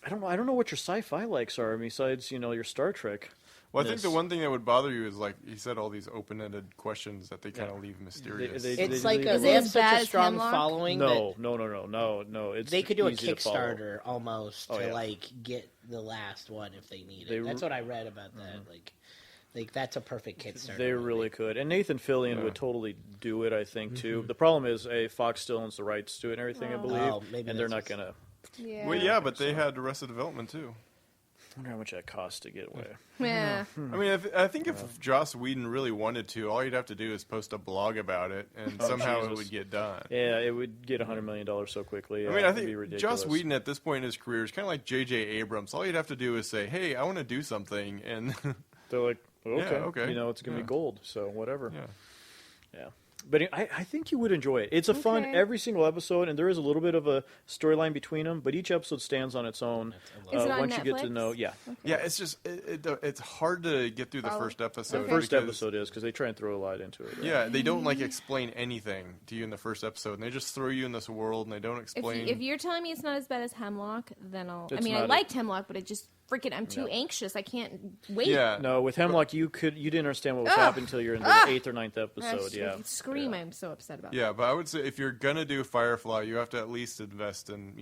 I don't know. I don't know what your sci-fi likes are besides your Star Trek. Well, I think the one thing that would bother you is, like you said, all these open-ended questions that they kind of leave mysterious. They have such a strong following. No. They could do a Kickstarter almost to get the last one if they need it. That's what I read about that. Like that's a perfect Kickstarter. They really could, and Nathan Fillion would totally do it. I think too. The problem is, Fox still owns the rights to it and everything. I believe, and they're not gonna. Yeah. Well, but they had Arrested Development too. I wonder how much that costs to get away. Yeah. I mean, I think if Joss Whedon really wanted to, all you'd have to do is post a blog about it, and somehow it would get done. Yeah, it would get $100 million so quickly. I mean, I think Joss Whedon at this point in his career is kind of like J.J. Abrams. All you'd have to do is say, hey, I want to do something, and they're like, okay. okay. It's going to be gold, so whatever. Yeah. But I think you would enjoy it. It's a fun every single episode, and there is a little bit of a storyline between them, but each episode stands on its own. Is it on once Netflix? you get to know, Okay. Yeah, it's just it's hard to get through the first episode. The first episode is because they try and throw a lot into it. Right? Yeah, they don't explain anything to you in the first episode, and they just throw you in this world, and they don't explain. If you're telling me it's not as bad as Hemlock, then I'll. It's I liked Hemlock, but it just freaking. I'm too anxious. I can't wait. Yeah. No, with Hemlock, you didn't understand what was happening until you're in the 8th or 9th episode. I scream! I'm so upset about. Yeah, but I would say if you're gonna do Firefly, you have to at least invest in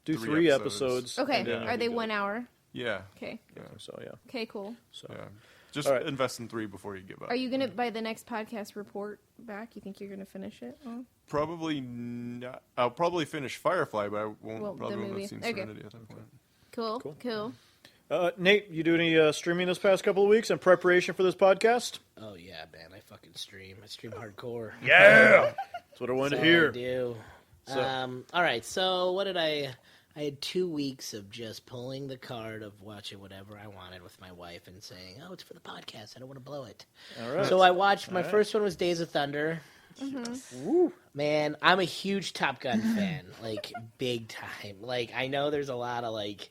do 3 episodes. Okay, are they 1 hour? Yeah. Okay. I think so, yeah. Okay, cool. So Yeah. Just invest in 3 before you give up. Are you gonna by the next podcast report back? You think you're gonna finish it? Oh. Probably not. I'll probably finish Firefly, but I won't have seen Serenity at that point. Cool. Nate, you do any streaming this past couple of weeks in preparation for this podcast? Oh yeah, man! I fucking stream. I stream hardcore. Yeah, that's what I wanted to hear. I do. All right. So what did I I had 2 weeks of just pulling the card of watching whatever I wanted with my wife and saying, "Oh, it's for the podcast. I don't want to blow it." All right. So I watched. My first one was Days of Thunder. Man, I'm a huge Top Gun fan, like big time. Like I know there's a lot of like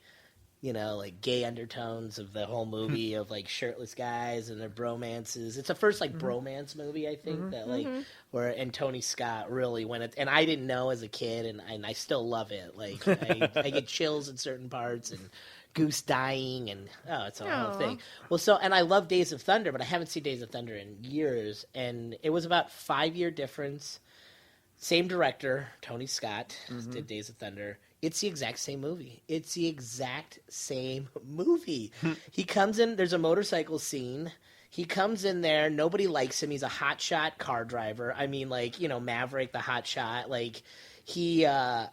gay undertones of the whole movie of like shirtless guys and their bromances. It's the first like bromance movie I think that like and Tony Scott really went it, and I didn't know as a kid, and I still love it. Like I get chills in certain parts and Goose dying and it's a whole thing. Well, and I love Days of Thunder, but I haven't seen Days of Thunder in years, and it was about 5-year difference. Same director, Tony Scott, did Days of Thunder. It's the exact same movie. He comes in, there's a motorcycle scene. He comes in there, nobody likes him. He's a hotshot car driver. I mean, like, Maverick, the hotshot. Like, he has,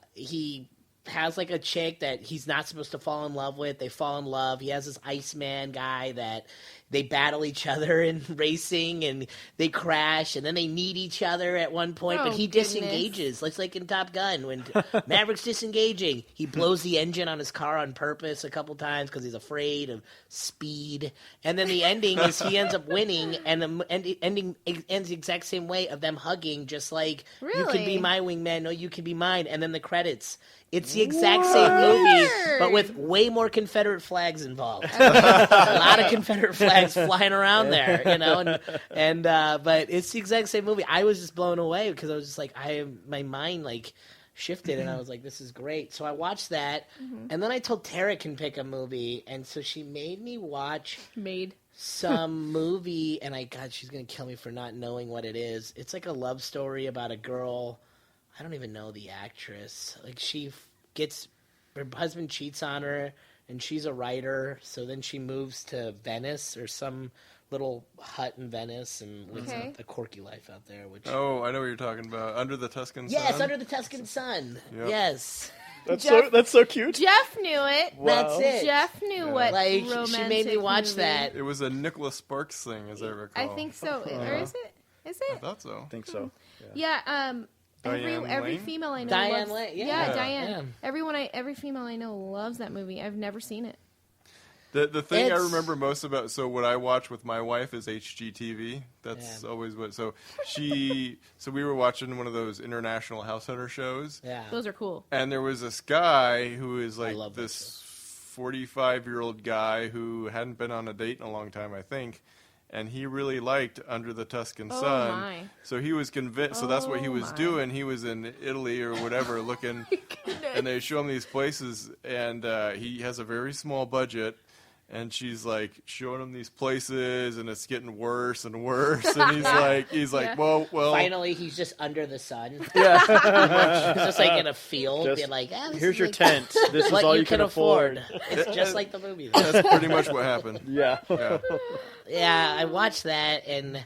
like, a chick that he's not supposed to fall in love with. They fall in love. He has this Iceman guy that they battle each other in racing, and they crash, and then they meet each other at one point, but he disengages. It's like in Top Gun, when Maverick's disengaging. He blows the engine on his car on purpose a couple times because he's afraid of speed. And then the ending is he ends up winning, and the ending ends the exact same way of them hugging, just like, you can be my wingman, no, you can be mine. And then the credits. It's the exact same movie, but with way more Confederate flags involved. A lot of Confederate flags flying around there, but it's the exact same movie. I was just blown away because I was just like, my mind like shifted, and I was like, this is great. So I watched that, and then I told Tara can pick a movie, and so she made me watch some movie, and she's gonna kill me for not knowing what it is. It's like a love story about a girl. I don't even know the actress. Like, her husband cheats on her, and she's a writer, so then she moves to Venice or some little hut in Venice and lives a quirky life out there. I know what you're talking about. Under the Tuscan Sun? Yes, Under the Tuscan Sun. Yep. Yes. That's so cute. Jeff knew it. Wow. That's it. Jeff knew what romantic she made me watch movie. that. It was a Nicholas Sparks thing, as I recall. I think so. Or is it? I thought so. I think so. Yeah. Every female I know Diane loves, Lane. Yeah, Diane. Yeah. Every female I know loves that movie. I've never seen it. The thing I remember most about, so what I watch with my wife is HGTV. That's always what. So we were watching one of those international house hunter shows. Yeah, those are cool. And there was this guy who is like this 45-year-old guy who hadn't been on a date in a long time, I think. And he really liked Under the Tuscan Sun. My. So he was convinced. So that's what he was doing. He was in Italy or whatever looking. And they show him these places. And he has a very small budget. And she's like showing him these places, and it's getting worse and worse. And he's like, well. Finally, he's just under the sun. Yeah, he's just like in a field. Being like, here's your tent. This is all you can afford. It's just like the movie. That's pretty much what happened. Yeah. Yeah, I watched that, and it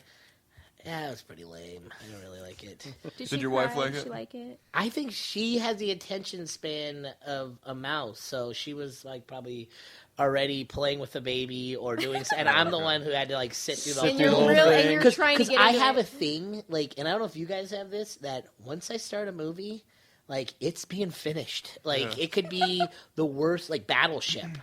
was pretty lame. I don't really like it. Did your wife like it? Did she like it? I think she has the attention span of a mouse, so she was like probably already playing with the baby or doing, and I'm the one who had to like sit through the whole thing. And you're trying to get I into have it. a thing, like, and I don't know if you guys have this, that once I start a movie, like, it's being finished. Like, it could be the worst, like Battleship.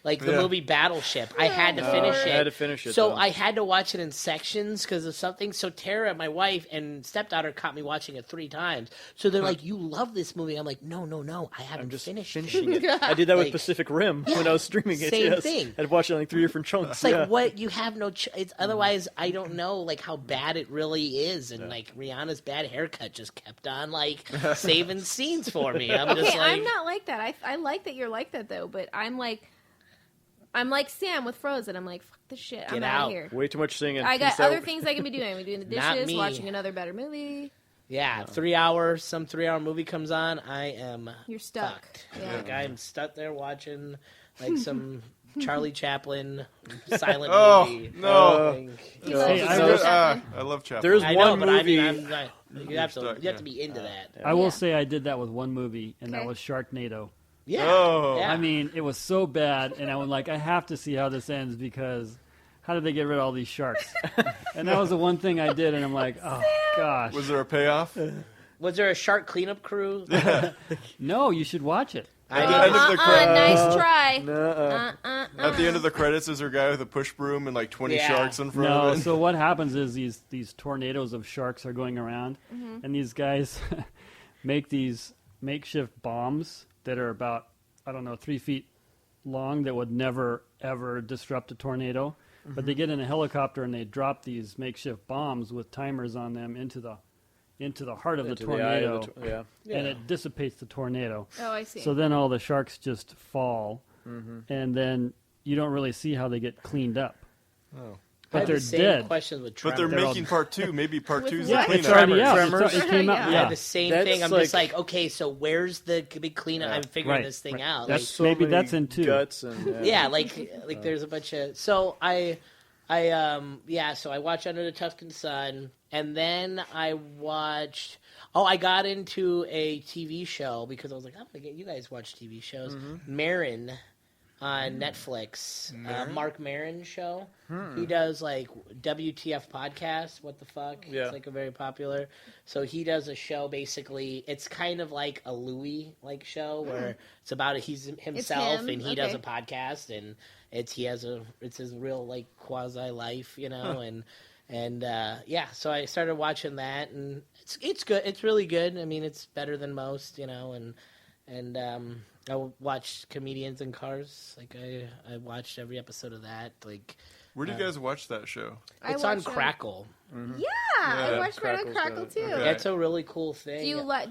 Like the movie Battleship. I had to finish it. I had to finish it. So though. I had to watch it in sections because of something. So Tara, my wife, and stepdaughter caught me watching it 3 times. So they're like, "You love this movie?" I'm like, "No, I haven't finished finishing it." it. I did that with Pacific Rim when I was streaming it. Same thing. I'd watch it in like 3 different chunks. It's like what you have no. Otherwise, I don't know like how bad it really is, and like Rihanna's bad haircut just kept on like saving scenes for me. I'm just like, I'm not like that. I like that you're like that though, but I'm like Sam with Frozen. I'm like, fuck this shit. I'm out of here. Way too much singing. I got other things I can be doing. I'm doing the Not dishes, me. watching another better movie. Yeah, 3 hours, some 3-hour movie comes on, I am You're stuck. fucked. Yeah. Like, I'm stuck there watching like some Charlie Chaplin silent movie. No. You love Hey, Chaplin. I love Chaplin. There's I one know, but movie. I mean, you have to be into that. I will say I did that with one movie, and that Okay. was Sharknado. Yeah. Oh. Yeah. I mean, it was so bad, and I was like, I have to see how this ends because how did they get rid of all these sharks? And that was the one thing I did, and I'm like, oh gosh. Was there a payoff? Was there a shark cleanup crew? No, you should watch it. At the end of the nice try. At the end of the credits, is there a guy with a push broom and like 20 sharks in front of No, it? so what happens is these tornadoes of sharks are going around, and these guys make these makeshift bombs that are about, 3 feet long that would never, ever disrupt a tornado. But they get in a helicopter and they drop these makeshift bombs with timers on them into the heart of the tornado, and it dissipates the tornado. Oh, I see. So then all the sharks just fall, and then you don't really see how they get cleaned up. Oh. But they're the same dead. Questions with But they're making part 2. Maybe part 2 is the what? It's cleanup. already out. Tremors. It came out. Yeah, Yeah. the same That's thing. I'm like- just like, okay, so where's the big cleanup? I'm figuring this thing out. That's Like, So maybe many that's in 2. guts and yeah, like there's a bunch of. So so I watched Under the Tuscan Sun, and then I watched. Oh, I got into a TV show because I was like, I'm gonna get you guys watch TV shows. Marin on Netflix, Mark Maron show. He does like WTF podcast. What the fuck? Yeah. It's like a very popular. So he does a show. Basically, it's kind of like a Louis like show where it's about he's himself him, and he does a okay. podcast and it's his real like quasi life, and so I started watching that and it's good. It's really good. I mean, it's better than most, and I watched Comedians in Cars. Like I watched every episode of that. Like Where do you guys watch that show? it's on Crackle. Yeah, I Yeah, watched it on Crackle's Crackle got too. it. Okay. That's a really cool thing. Do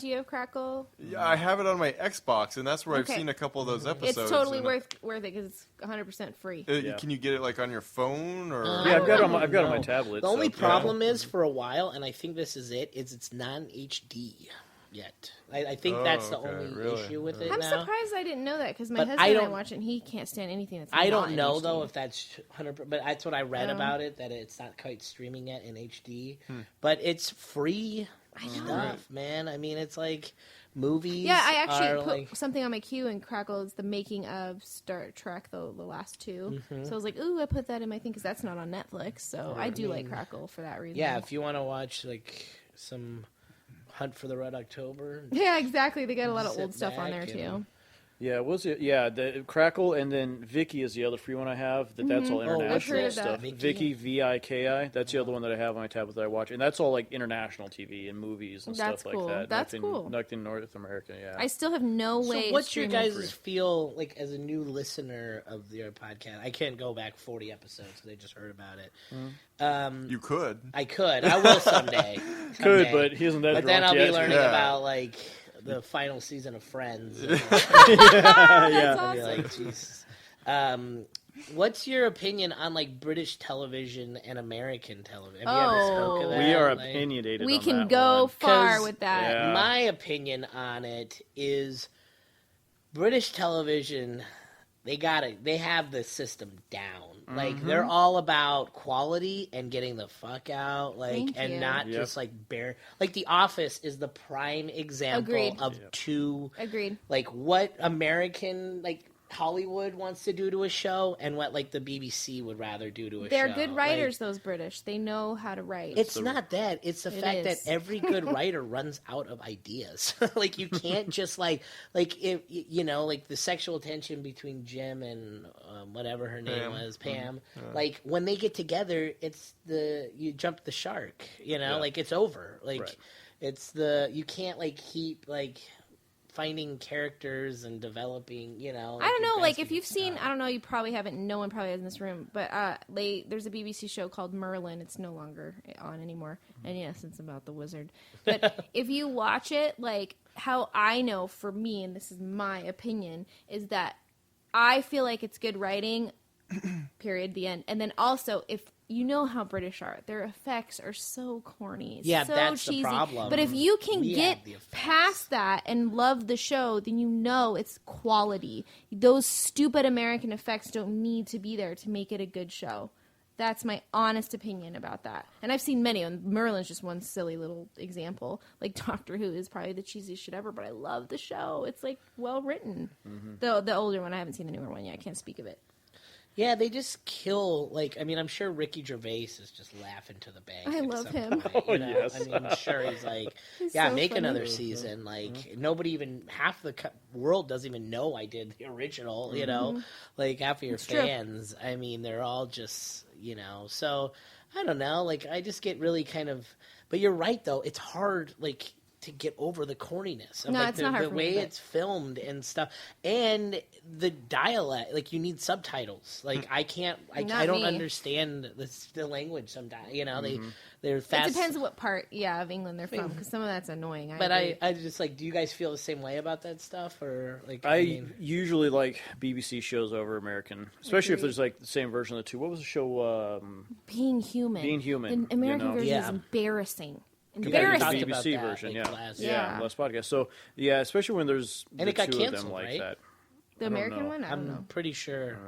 you have Crackle? Yeah, I have it on my Xbox, and that's where Okay. I've seen a couple of those It's episodes. totally and worth it because it's 100% free. Yeah. Can you get it like on your phone or? yeah, I've got it on my No. tablet. The only so- problem is for a while, and I think this is it's non-HD yet. I think that's the okay, only really? issue with it I'm now. surprised I didn't know that because my But husband I and I don't- watch it and he can't stand anything that's I not don't in know HD. though if that's 100%, but that's what I read Oh. about it, that it's not quite streaming yet in HD. But it's free stuff, man. I mean, it's like movies. Yeah, I actually are put like, something on my queue and Crackle is the making of Star Trek, the last 2. Mm-hmm. So I was like, ooh, I put that in my thing because that's not on Netflix. So I do like Crackle for that reason. yeah, if you want to watch like some Hunt for the Red October. Yeah, exactly. They got a lot of Sit old stuff on there back too. and- Yeah, was it? Yeah, the Crackle, and then Viki is the other free one I have. That's all I've international heard of stuff. that. Viki. Viki, Viki. That's the other one that I have on my tablet that I watch, and that's all like international TV and movies and That's stuff cool. like that. That's nothing, cool. Nothing North America. Yeah. I still have no way. So of what's your streaming guys' feel like as a new listener of your podcast? I can't go back 40 episodes because I just heard about it. You could. I could. I will someday. Could, Someday. but he isn't that But drunk then I'll yet. be learning Yeah. about like the final season of Friends. And That's I'll be awesome. like, Jesus. What's your opinion on like British television and American television? Have you ever spoke of that? We are Like, opinionated. We on can that go one. far 'Cause- with that. Yeah. My opinion on it is British television, they have the system down. Like Mm-hmm. they're all about quality and getting the fuck out, like Thank and you. not Yep. just like like The Office is the prime example Agreed. of two Agreed. like what American like Hollywood wants to do to a show and what like the BBC would rather do to a show. They're good Like, writers, those British. They know how to write. it's not that. It's the It fact is. that every good writer runs out of ideas. Like you can't just like if like the sexual tension between Jim and whatever her name Pam. was, Pam. Like when they get together, it's you jump the shark. Yeah. Like it's over. Like Right. it's you can't like keep like finding characters and developing. I don't know, like if you've seen, I don't know, you probably haven't. No one probably has in this room, but there's a BBC show called Merlin. It's no longer on anymore, and yes, it's about the wizard. But if you watch it, like how I know for me, and this is my opinion, is that I feel like it's good writing. Period. The end. And then also, if you know how British are, their effects are so corny. Yeah, so that's the cheesy. problem. But if you can We get have the effects. past that and love the show, then you know it's quality. Those stupid American effects don't need to be there to make it a good show. That's my honest opinion about that. And I've seen many, and Merlin's just one silly little example. Like Doctor Who is probably the cheesiest shit ever, but I love the show. It's like well written. The older one, I haven't seen the newer one yet. I can't speak of it. Yeah, they just kill. Like, I mean, I'm sure Ricky Gervais is just laughing to the bank. I at love some him. point, Oh, you know? yes. I mean, I'm sure he's like, He's yeah, so make funny. another season. Like, nobody even half the world doesn't even know I did the original. You know, like half of your It's true. fans. I mean, they're all just So I don't know. Like, I just get really kind of. But you're right, though. It's hard. Like. To get over the corniness of No, like it's not hard the for me, way but- it's filmed and stuff, and the dialect. Like you need subtitles. Like I can't. I Not don't me. understand the language sometimes. They're fast. It depends what part, of England they're from, because some of that's annoying. But agree. I just like. Do you guys feel the same way about that stuff, or like? I usually like BBC shows over American, especially if Agreed. there's like the same version of the two. What was the show? Being Human. Being Human, The American you know? version Yeah. is embarrassing. Compared to the talked Embarrassing. about BBC that, version, like, yeah. last- Yeah. last podcast. So yeah, especially when there's And the it got two of them canceled, like right? that. The I don't American know. one? I don't know. I'm pretty sure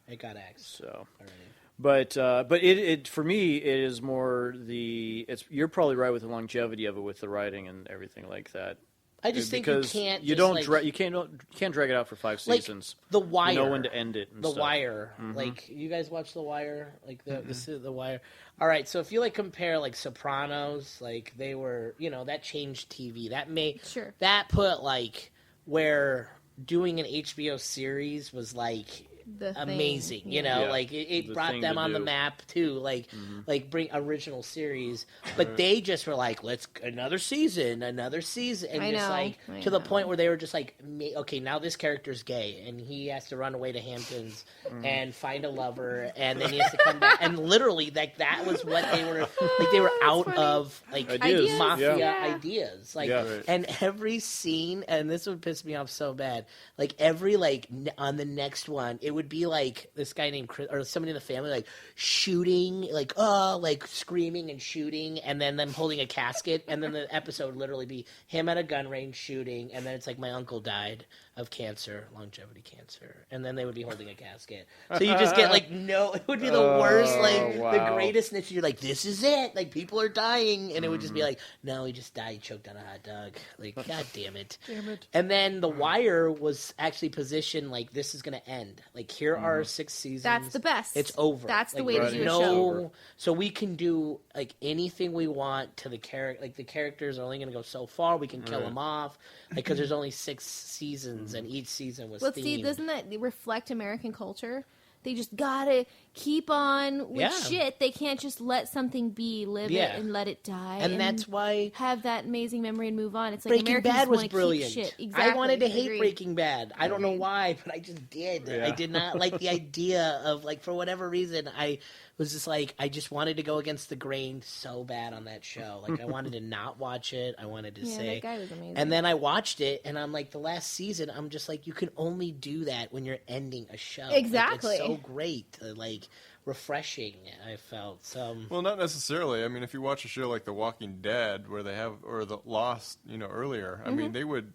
it got axed So, already. but it for me it is more you're probably right with the longevity of it with the writing and everything like that. I just think you Because can't. you just, don't like, you can't drag it out for 5 like, seasons. The Wire. You know when to end it. And The stuff. Wire, like you guys watch The Wire, like the Wire. All right, so if you like compare like Sopranos, like they were, that changed TV. That made Sure. that put like where doing an HBO series was like The thing, amazing. Yeah. Like it The brought thing them to on the do. map too. Like bring original series, but they just were like, let's another season, and I just know, like I to the know. point where they were just like, okay, now this character's gay, and he has to run away to Hamptons and find a lover, and then he has to come back, and literally like that was what they were like. They were out funny. of like Ideas, mafia yeah. ideas, like, Yeah. Right. and every scene, and this would piss me off so bad. Like every on the next one, it would be like this guy named Chris or somebody in the family like shooting, like screaming and shooting, and then them holding a casket, and then the episode would literally be him at a gun range shooting, and then it's like my uncle died of cancer, longevity cancer, and then they would be holding a casket. So you just get like it would be the worst, like the wow. greatest niche. You're like, this is it, like people are dying, and it would just be like, no, he just died, choked on a hot dog. Like, god damn it. And then The Wire was actually positioned like this is gonna end. Like here are 6 seasons. That's the best. It's over. That's the Like, way to there's do a no, show. So we can do like anything we want to the character. Like the characters are only going to go so far. We can kill them off because there's only 6 seasons, and each season was Well, themed. see, doesn't that reflect American culture? They just gotta keep on with Yeah. shit. They can't just let something be, live Yeah. it, and let it die. And that's why have that amazing memory and move on. It's like Breaking Americans Bad was wanna keep brilliant. Shit. Exactly. I wanted to hate Agreed. Breaking Bad. I don't know why, but I just did. Yeah. I did not like the idea of like for whatever reason I was just like I just wanted to go against the grain so bad on that show. Like I wanted to not watch it. I wanted to Yeah, say that guy was amazing. And then I watched it, and I'm like, the last season, I'm just like, you can only do that when you're ending a show. Like, Exactly. it's so great, like refreshing. I felt so. Well, not necessarily. I mean, if you watch a show like The Walking Dead, where they have or The Lost, earlier. I mean, they would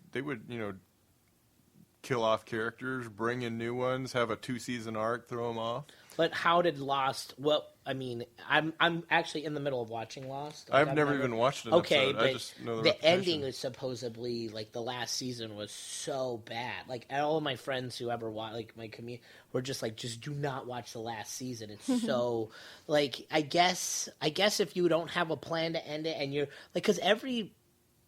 kill off characters, bring in new ones, have a 2-season arc, throw them off. But how did Lost? Well, I mean, I'm actually in the middle of watching Lost. Like, I've never even watched an Okay, episode. but I just know the the reputation. ending is supposedly like the last season was so bad. Like all of my friends who ever watch, like my community, were just like, just do not watch the last season. It's so like I guess if you don't have a plan to end it, and you're like, because every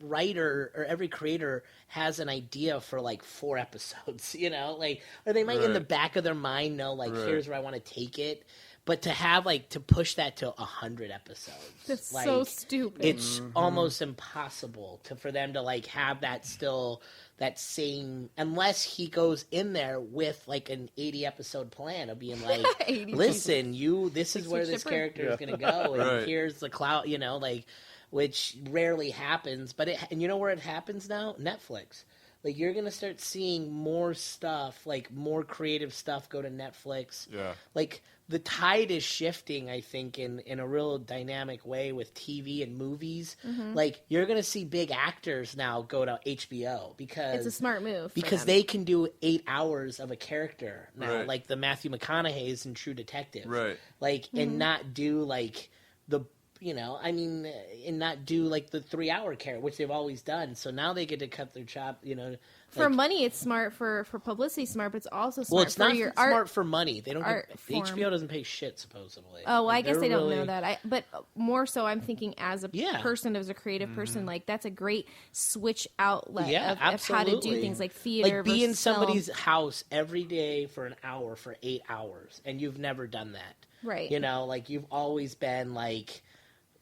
writer or every creator has an idea for like 4 episodes, like, or they might in the Right. back of their mind know like, Right. here's where I want to take it. But to have like to push that to 100 episodes, That's like, so stupid. it's almost impossible for them to like have that still that same, unless he goes in there with like an 80 episode plan of being like, 80 listen, this is Six where weeks this different. character is going to go, and Right. here's the cloud, like, which rarely happens. But and you know where it happens now? Netflix. Like you're gonna start seeing more stuff, like more creative stuff, go to Netflix. Yeah. Like the tide is shifting, I think, in a real dynamic way with TV and movies. Mm-hmm. Like you're gonna see big actors now go to HBO because it's a smart move. for because them. they can do 8 hours of a character now, Right. like the Matthew McConaughey's in True Detective, Right. Like Mm-hmm. and not do like the I mean, and not do like the 3-hour character, which they've always done. So now they get to cut their chop, For money, it's smart. For publicity, smart, but it's also smart well, it's for not your smart art. for money. They don't. art Get, form. HBO doesn't pay shit supposedly. Oh, well, I guess they don't really- know that. But more so, I'm thinking as a Yeah. person, as a creative person, like that's a great switch outlet Yeah, of how to do absolutely. things like theater. Like be in versus film. somebody's house every day for an hour for 8 hours, and you've never done that. Right. Like you've always been like,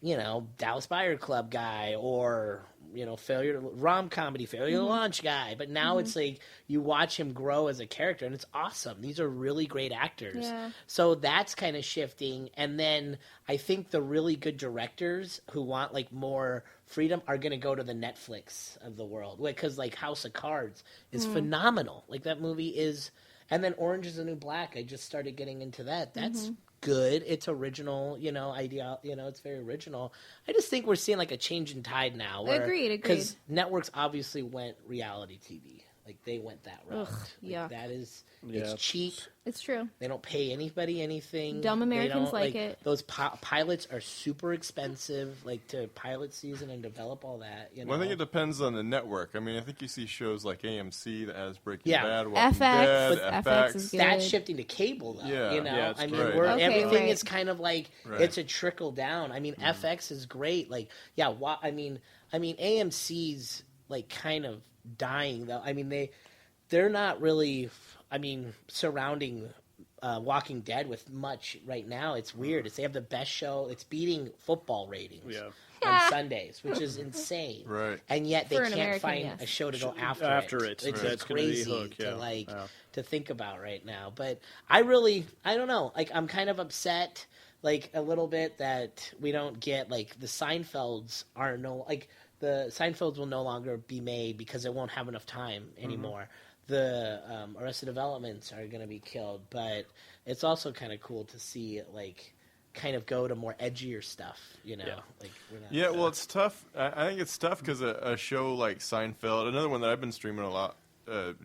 Dallas Buyer Club guy or, rom comedy, failure to launch guy. But now it's like you watch him grow as a character and it's awesome. These are really great actors. Yeah. So that's kind of shifting. And then I think the really good directors who want like more freedom are going to go to the Netflix of the world. Because like House of Cards is phenomenal. Like that movie is. And then Orange is the New Black. I just started getting into that. That's good. It's original, idea. It's very original. I just think we're seeing like a change in tide now. Agreed. Because networks obviously went reality TV. Like they went that route. Ugh, yeah. That is, Yeah. it's cheap. It's true. They don't pay anybody anything. Dumb They Americans don't, like it. Those pilots are super expensive, like to pilot season and develop all that. Well, I think it depends on the network. I mean, I think you see shows like AMC that has Breaking Yeah. Bad, Walking FX, Dead, but FX. FX is good. That's shifting to cable, though. Yeah. Yeah, it's I mean, great. we're, Okay, everything right. is kind of like Right. it's a trickle down. I mean, FX is great. Like, yeah, I mean, AMC's like kind of dying though. I mean, they're not really. I mean, surrounding Walking Dead with much right now. It's weird. They have the best show. It's beating football ratings. Yeah. On Sundays, which is insane. Right. And yet they For an can't American, find yes. a show to go after it. It's That's gonna be crazy hook, yeah. to think about right now. But I don't know. Like I'm kind of upset, like a little bit that we don't get like the Seinfelds the Seinfelds will no longer be made because it won't have enough time anymore. The Arrested Developments are going to be killed, but it's also kind of cool to see it like kind of go to more edgier stuff, Yeah. Like we're not, Yeah, well, it's tough. I think it's tough because a show like Seinfeld, another one that I've been streaming a lot,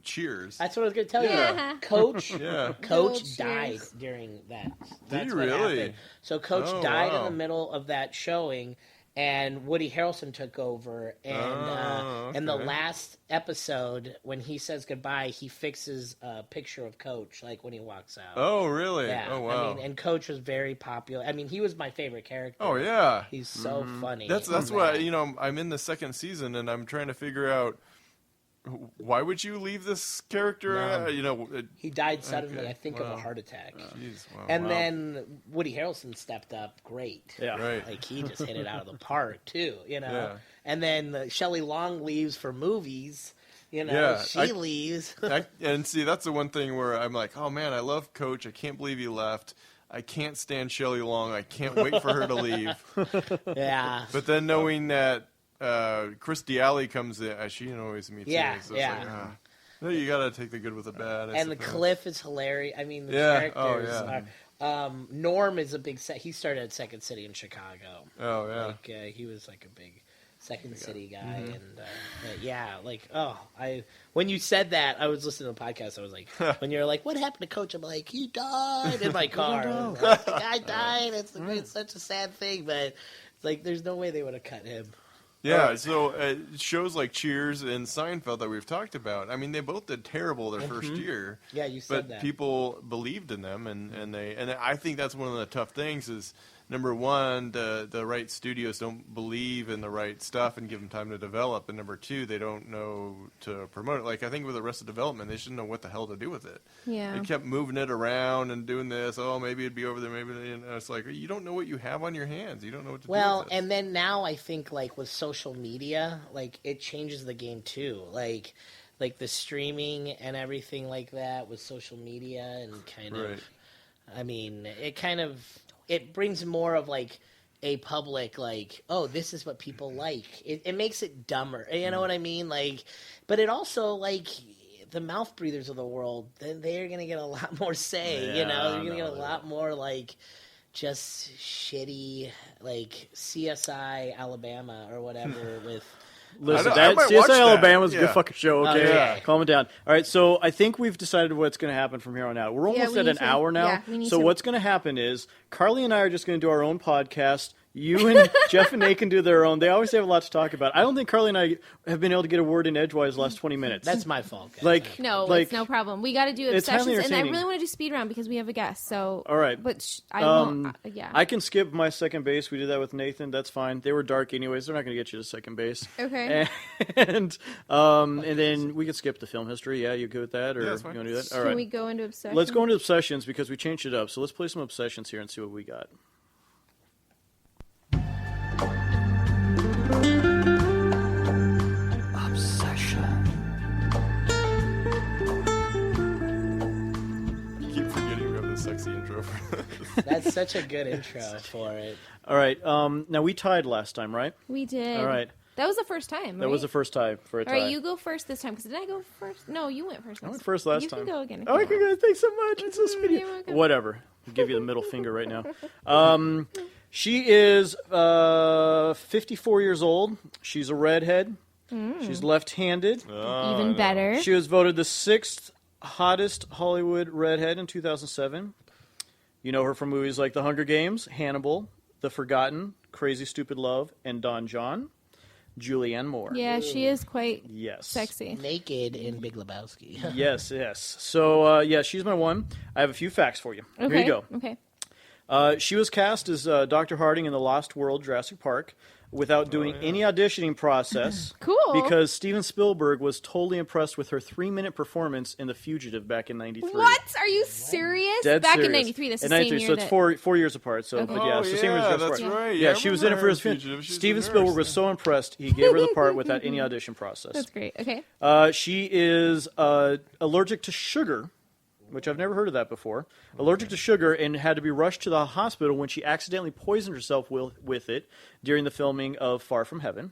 Cheers. that's what I was going to tell Yeah. you. Coach, Yeah. Coach Cheers. died during that. Did That's he what really? happened. So Coach Oh, died wow. in the middle of that showing, and Woody Harrelson took over. And in the okay. last episode, when he says goodbye, he fixes a picture of Coach, like when he walks out. Oh, really? yeah. Oh, wow. I mean, and Coach was very popular. I mean, he was my favorite character. Oh, yeah. He's so funny. That's in why that. I'm in the second season and I'm trying to figure out why would you leave this character? No. He died suddenly, Okay. I think, of Wow. a heart attack. Jeez, wow. And Wow. then Woody Harrelson stepped up great. Yeah. Right. Like he just hit it out of the park too, Yeah. And then Shelley Long leaves for movies, Yeah, she leaves. And see, that's the one thing where I'm like, oh man, I love Coach. I can't believe he left. I can't stand Shelley Long. I can't wait for her to leave. Yeah. But then knowing that Chris D'Ali comes in, she annoys me too. Yeah, So it's yeah. like, no, you got to take the good with the bad. I And the suppose. Cliff is hilarious. I mean, the Yeah. characters Oh, yeah. are. Norm is a big set. He started at Second City in Chicago. Oh yeah. Like he was like a big Second City guy, Mm-hmm. and but yeah, like when you said that, I was listening to the podcast. I was like, when you're like, "What happened to Coach?" I'm like, "He died in my car." Like, the guy died. It's such a sad thing, but it's like there's no way they would have cut him. Yeah, so shows like Cheers and Seinfeld that we've talked about, I mean, they both did terrible their first year. Yeah, you said but that. people believed in them, and I think that's one of the tough things is, number one, the right studios don't believe in the right stuff and give them time to develop, and number two, they don't know to promote it. Like, I think with Arrested Development, they shouldn't know what the hell to do with it. Yeah. They kept moving it around and doing this. Oh, maybe it'd be over there. Maybe it's like you don't know what you have on your hands. You don't know what to do. Well, with this. and then now I think like with social media, like it changes the game too. Like the streaming and everything like that with social media and kind Right. of. I mean, it brings more of like a public like, oh, this is what people like. It makes it dumber. You know what I mean? Like, but it also like. The mouth breathers of the world, they're going to get a lot more say, Yeah, They're going to no, get a lot more, like, just shitty, like, CSI Alabama or whatever with... Listen, I might CSI watch that. Alabama's a Yeah. good fucking show, okay? yeah. Calm it down. All right, so I think we've decided what's going to happen from here on out. We're almost we at need an to- hour now. yeah, we need So to- what's going to happen is Carly and I are just going to do our own podcast. You and Jeff and Nate can do their own. They always have a lot to talk about. I don't think Carly and I have been able to get a word in edgewise the last 20 minutes. That's my fault, guys. It's no problem. We got to do it's highly obsessions, and I entertaining. really want to do speed round because we have a guest. So all right, but I won't. Yeah, I can skip my second base. We did that with Nathan. That's fine. They were dark anyways. They're not going to get you to second base. Okay. And then we can skip the film history. Yeah, you good with that, or that's you fine. want to do that? All Can right. we go into obsessions? Let's go into obsessions because we changed it up. So let's play some obsessions here and see what we got. Keep forgetting we have the sexy intro for this. That's such a good intro for it. All right. Now we tied last time, right? We did. All right. That was the first time. That was the first time for a tie. All right, you go first this time because did I go first? No, you went first. I went first last you time. You can go again. Oh, I can go. Thanks so much. It's so speedy. You're welcome. Whatever. I'll give you the middle finger right now. She is 54 years old. She's a redhead. She's left-handed. Even better. She was voted the 6th hottest Hollywood redhead in 2007. You know her from movies like The Hunger Games, Hannibal, The Forgotten, Crazy Stupid Love, and Don John. Julianne Moore. Yeah, she is quite Yes. sexy. Naked in Big Lebowski. Yes. So, she's my one. I have a few facts for you. Okay. Here you go. Okay. She was cast as Dr. Harding in The Lost World Jurassic Park without doing any auditioning process. Cool. Because Steven Spielberg was totally impressed with her 3-minute performance in The Fugitive back in 93. What? Are you serious? Dead Back serious. in 93. That's the In same 93, year so it's that... 4 years apart. So, Okay. but yeah, so same year as Jurassic that's Park. right. Yeah, I she was in it for remember his film. Fugitive. She's Steven a nurse. Spielberg was so impressed, he gave her the part without any audition process. That's great. Okay. She is allergic to sugar, which I've never heard of that before. Allergic to sugar and had to be rushed to the hospital when she accidentally poisoned herself with it during the filming of Far From Heaven.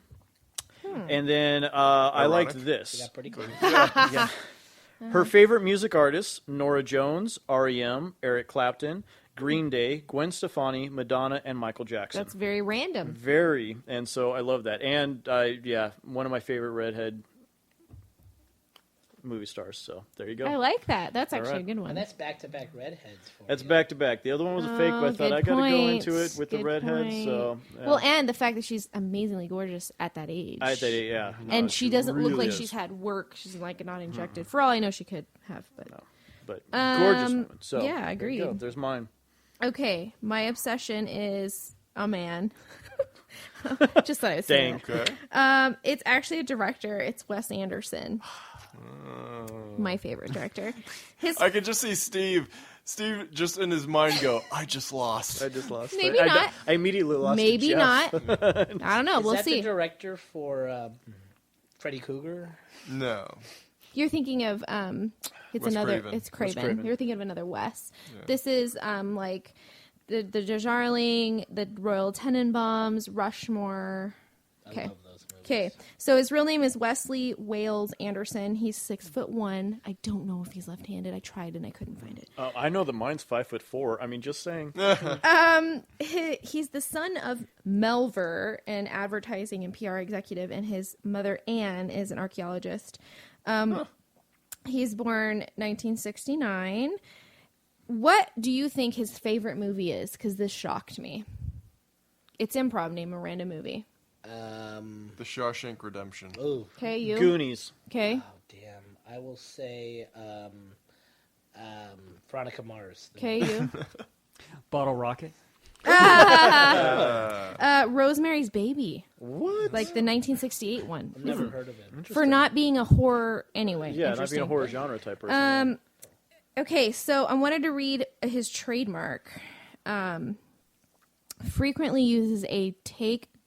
And then I liked this. Got pretty cool. Yeah. Her favorite music artists, Norah Jones, R.E.M., Eric Clapton, Green Day, Gwen Stefani, Madonna, and Michael Jackson. That's very random. Very. And so I love that. And, one of my favorite redhead movie stars. So there you go. I like that. That's actually right. a good one. And that's back-to-back redheads for That's you. back to back. The other one was a fake, but I thought good I got to go point. into it with the Good redhead. point. So Well, and the fact that she's amazingly gorgeous at that age. I thought, yeah. No, And she doesn't look really like is. she's had work. She's like not injected. For all I know, she could have. But But gorgeous woman. So yeah, there you go. agreed. There's mine. Okay, my obsession is a man. Just thought I would say Dang. Okay. that. It's actually a director. It's Wes Anderson. My favorite director. I could just see Steve just in his mind go, I just lost. I just lost. Maybe I not. I immediately lost. Maybe to Jeff. not. I don't know. Is We'll that see. the director for Freddy Krueger? No. You're thinking of it's Wes another. Craven. It's Craven. Craven. You're thinking of another Wes. This is like the Darjeeling, the Royal Tenenbaums, Rushmore. Okay. I love those movies. Okay, so his real name is Wesley Wales Anderson. He's 6'1". I don't know if he's left-handed. I tried and I couldn't find it. I know that mine's 5'4". I mean, just saying. He's the son of Melver, an advertising and PR executive, and his mother Anne is an archaeologist. He's born 1969. What do you think his favorite movie is? Because this shocked me. It's Improv. Name a random movie. The Shawshank Redemption. Oh, Okay, you. Goonies. Okay. damn. I will say Veronica Mars. Okay, you. Bottle Rocket. Rosemary's Baby. What? Like the 1968 one. I've never heard of it. For not being a horror anyway. Yeah, not being Interesting. a horror genre type person. Okay, so I wanted to read his trademark. Frequently uses a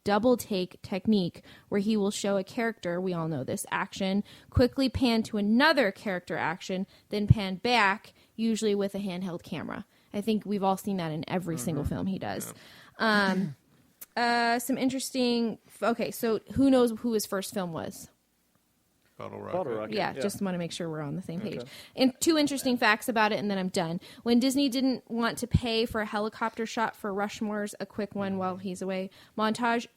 double take technique where he will show a character, we all know this, action, quickly pan to another character action, then pan back, usually with a handheld camera. I think we've all seen that in every single film he does. Some interesting... Okay, so who knows who his first film was? Bottle Bottle Rocket. Rocket. Yeah, just want to make sure we're on the same page. And 2 interesting facts about it, and then I'm done. When Disney didn't want to pay for a helicopter shot for Rushmore's A Quick One While He's Away montage,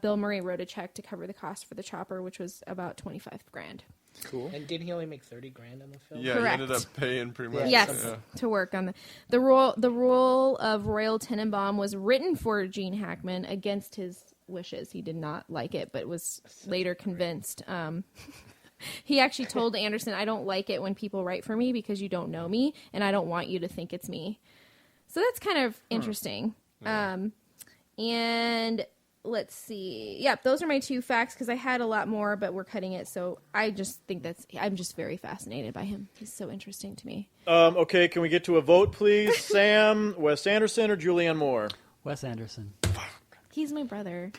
Bill Murray wrote a check to cover the cost for the chopper, which was about $25,000. Cool. And didn't he only make $30,000 in the film? Yeah, Correct. he ended up paying pretty much. Yes, to work on the role of Royal Tenenbaum was written for Gene Hackman against his wishes. He did not like it, but was later convinced. He actually told Anderson, "I don't like it when people write for me because you don't know me, and I don't want you to think it's me." So that's kind of interesting. And let's see. Yep, those are my 2 facts because I had a lot more, but we're cutting it. So I just think I'm just very fascinated by him. He's so interesting to me. Okay, can we get to a vote, please? Sam, Wes Anderson, or Julianne Moore? Wes Anderson. He's my brother.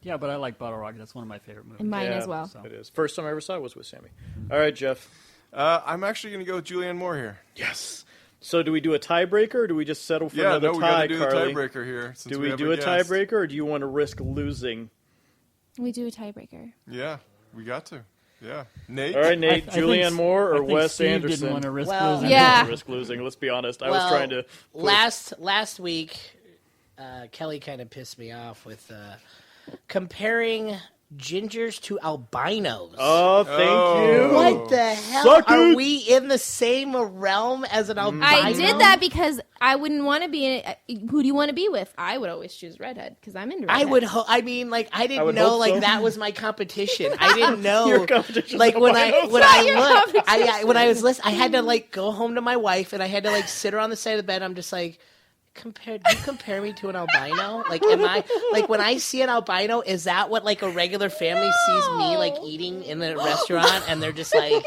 Yeah, but I like Bottle Rocket. That's one of my favorite movies. And mine as well. So. It is. First time I ever saw it was with Sammy. All right, Jeff. I'm actually going to go with Julianne Moore here. Yes. So do we do a tiebreaker, or do we just settle for another we tie, got to do Carly? the tiebreaker here. Do we do a tiebreaker, or do you want to risk losing? We do a tiebreaker. Yeah, we got to. Yeah. Nate? All right, Nate, Julianne Moore or Wes Steve Anderson? didn't want to risk Well, losing. Yeah. Risk losing, let's be honest. I was trying to... Last week, Kelly kind of pissed me off with comparing gingers to albinos. Oh, thank you. What the hell? Suck Are it. we in the same realm as an albino? I did that because I wouldn't want to be. Who do you want to be with? I would always choose redhead because I'm into redhead. I would. I mean, like, I didn't would know, hope like, so. that was my competition. I didn't know. Your competition. Like when I It's not your looked, competition. when I was listening, I had to like go home to my wife and I had to like sit her on the side of the bed. I'm just like, do you compare me to an albino? Like, am I like when I see an albino? Is that what like a regular family sees me like eating in the restaurant? And they're just like,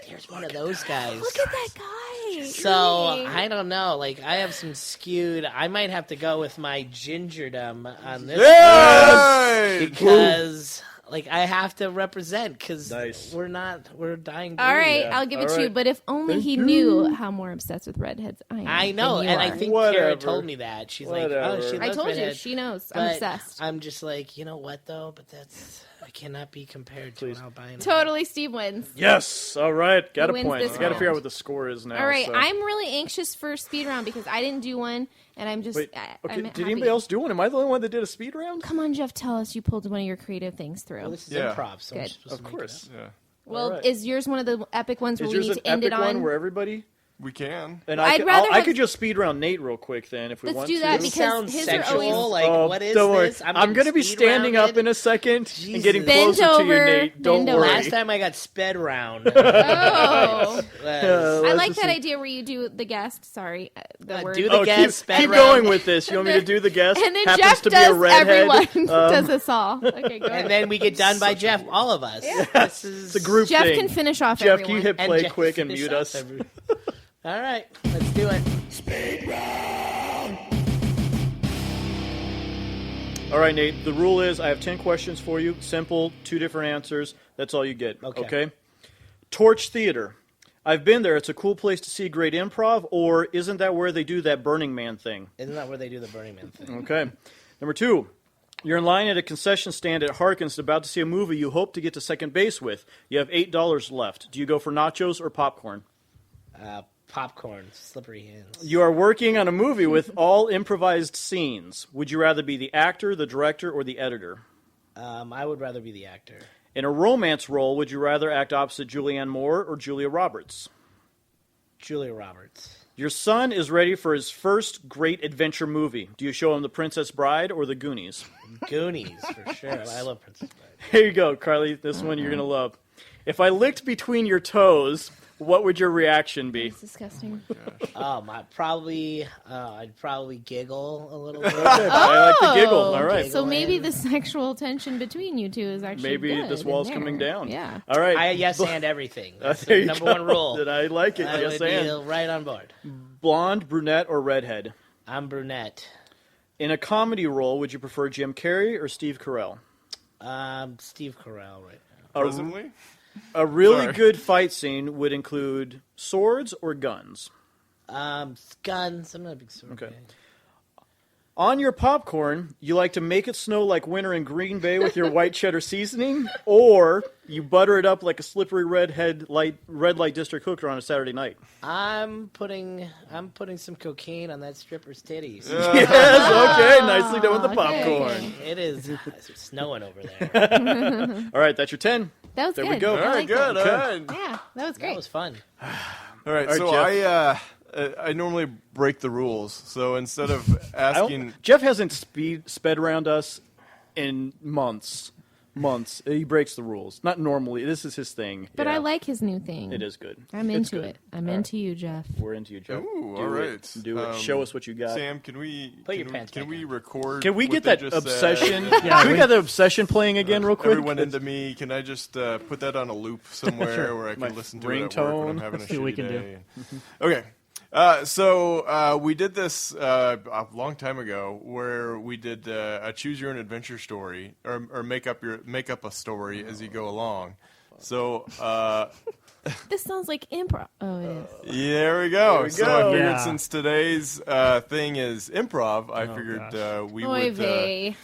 there's one of those guys. Look at that guy. So I don't know. Like I have some skewed. I might have to go with my gingerdom on this Hey! because like I have to represent because Nice. we're dying. All right, Yeah. I'll give it All to you. right. But if only he knew how more obsessed with redheads I am. I know, than you and I are. think Whatever. Kara told me that. She's like, Whatever. oh, she I loves told you. redhead. She knows. I'm But obsessed. I'm just like, you know what though? But I cannot be compared to an albino. Totally, Steve wins. Yes. All right. Got a Who wins point. this I got to figure out round? what the score is now. All right, so. I'm really anxious for speed round because I didn't do one, and I'm just. Wait. I'm Okay. happy. Did anybody else do one? Am I the only one that did a speed round? Come on, Jeff. Tell us you pulled one of your creative things through. Well, this is Yeah. improv, so I'm Good. supposed Of to make course. it Yeah. Well, All right. is yours one of the epic ones where Is we yours need an to end epic it on? one where everybody? We can. And I'd rather I have- could just speed round Nate real quick then if we Let's want do to. that This because sounds his sexual. are always. Like, Oh, what is don't worry. this? I'm going to be standing up in a second and getting Bend closer to you, over, Nate. Don't bend worry. over. Last time I got sped round. Oh. I Let's like just that see. idea where you do the guest. Sorry, the word. do the guest, keep sped going round. with this. You want me to do the guest? and then Happens Jeff to be a does redhead. everyone. Does us all. Okay, go ahead. And then we get done by Jeff, all of us. This is It's a group Jeff thing. can finish off Jeff, everyone. can you hit and play Jeff quick and finish mute off us? All right, let's do it. All right, Nate. The rule is I have 10 questions for you. Simple, 2 different answers. That's all you get. Okay. Torch Theater. I've been there. It's a cool place to see great improv. Or isn't that where they do that Burning Man thing? Isn't that where they do the Burning Man thing? Okay. Number 2. You're in line at a concession stand at Harkins about to see a movie you hope to get to second base with. You have $8 left. Do you go for nachos or popcorn? Popcorn, slippery hands. You are working on a movie with all improvised scenes. Would you rather be the actor, the director, or the editor? I would rather be the actor. In a romance role, would you rather act opposite Julianne Moore or Julia Roberts? Julia Roberts. Your son is ready for his first great adventure movie. Do you show him The Princess Bride or The Goonies? Goonies, for sure. I love Princess Bride. Here you go, Carly. This one you're going to love. If I licked between your toes, what would your reaction be? It's disgusting. I'd probably giggle a little bit. I like the giggle. All right. So maybe the sexual tension between you two is actually Maybe good this in wall's there. coming down. Yeah. All right. I yes and everything. That's There the you number go. one rule. Did I like it? I Yes, would and. be right on board. Blonde, brunette, or redhead? I'm brunette. In a comedy role, would you prefer Jim Carrey or Steve Carell? Steve Carell right now. Presently? A really Sorry. good fight scene would include swords or guns. Guns. I'm not a big sword Okay. guy. On your popcorn, you like to make it snow like winter in Green Bay with your white cheddar seasoning, or you butter it up like a slippery red light district hooker on a Saturday night. I'm putting some cocaine on that stripper's titties. Yes, okay, nicely done with the popcorn. Okay. It is it's snowing over there. All right, that's your 10. That was There good. we go. I All right, like good. that. All right. Yeah, that was great. That was fun. All right. All So right, I normally break the rules. So instead of asking, Jeff hasn't sped around us in months. He breaks the rules. Not normally. This is his thing. But Yeah. I like his new thing. It is good. I'm It's into good. it. I'm into you, Jeff. We're into you, Jeff. Ooh, Do all it. right. Do it. Show us what you got. Sam, can we Put your pants can back we on. record? Can we what get they that just obsession? said? Can we get the obsession playing again, real quick? Everyone into me. Can I just put that on a loop somewhere where I My can listen to it at work when I'm having a See what we shitty can do. day? Okay. So we did this a long time ago, where we did a choose your own adventure story, or make up a story as you go along. So This sounds like improv. Oh, it is. there we go. we So go. I figured Yeah. since today's thing is improv, I figured we Oy would vey.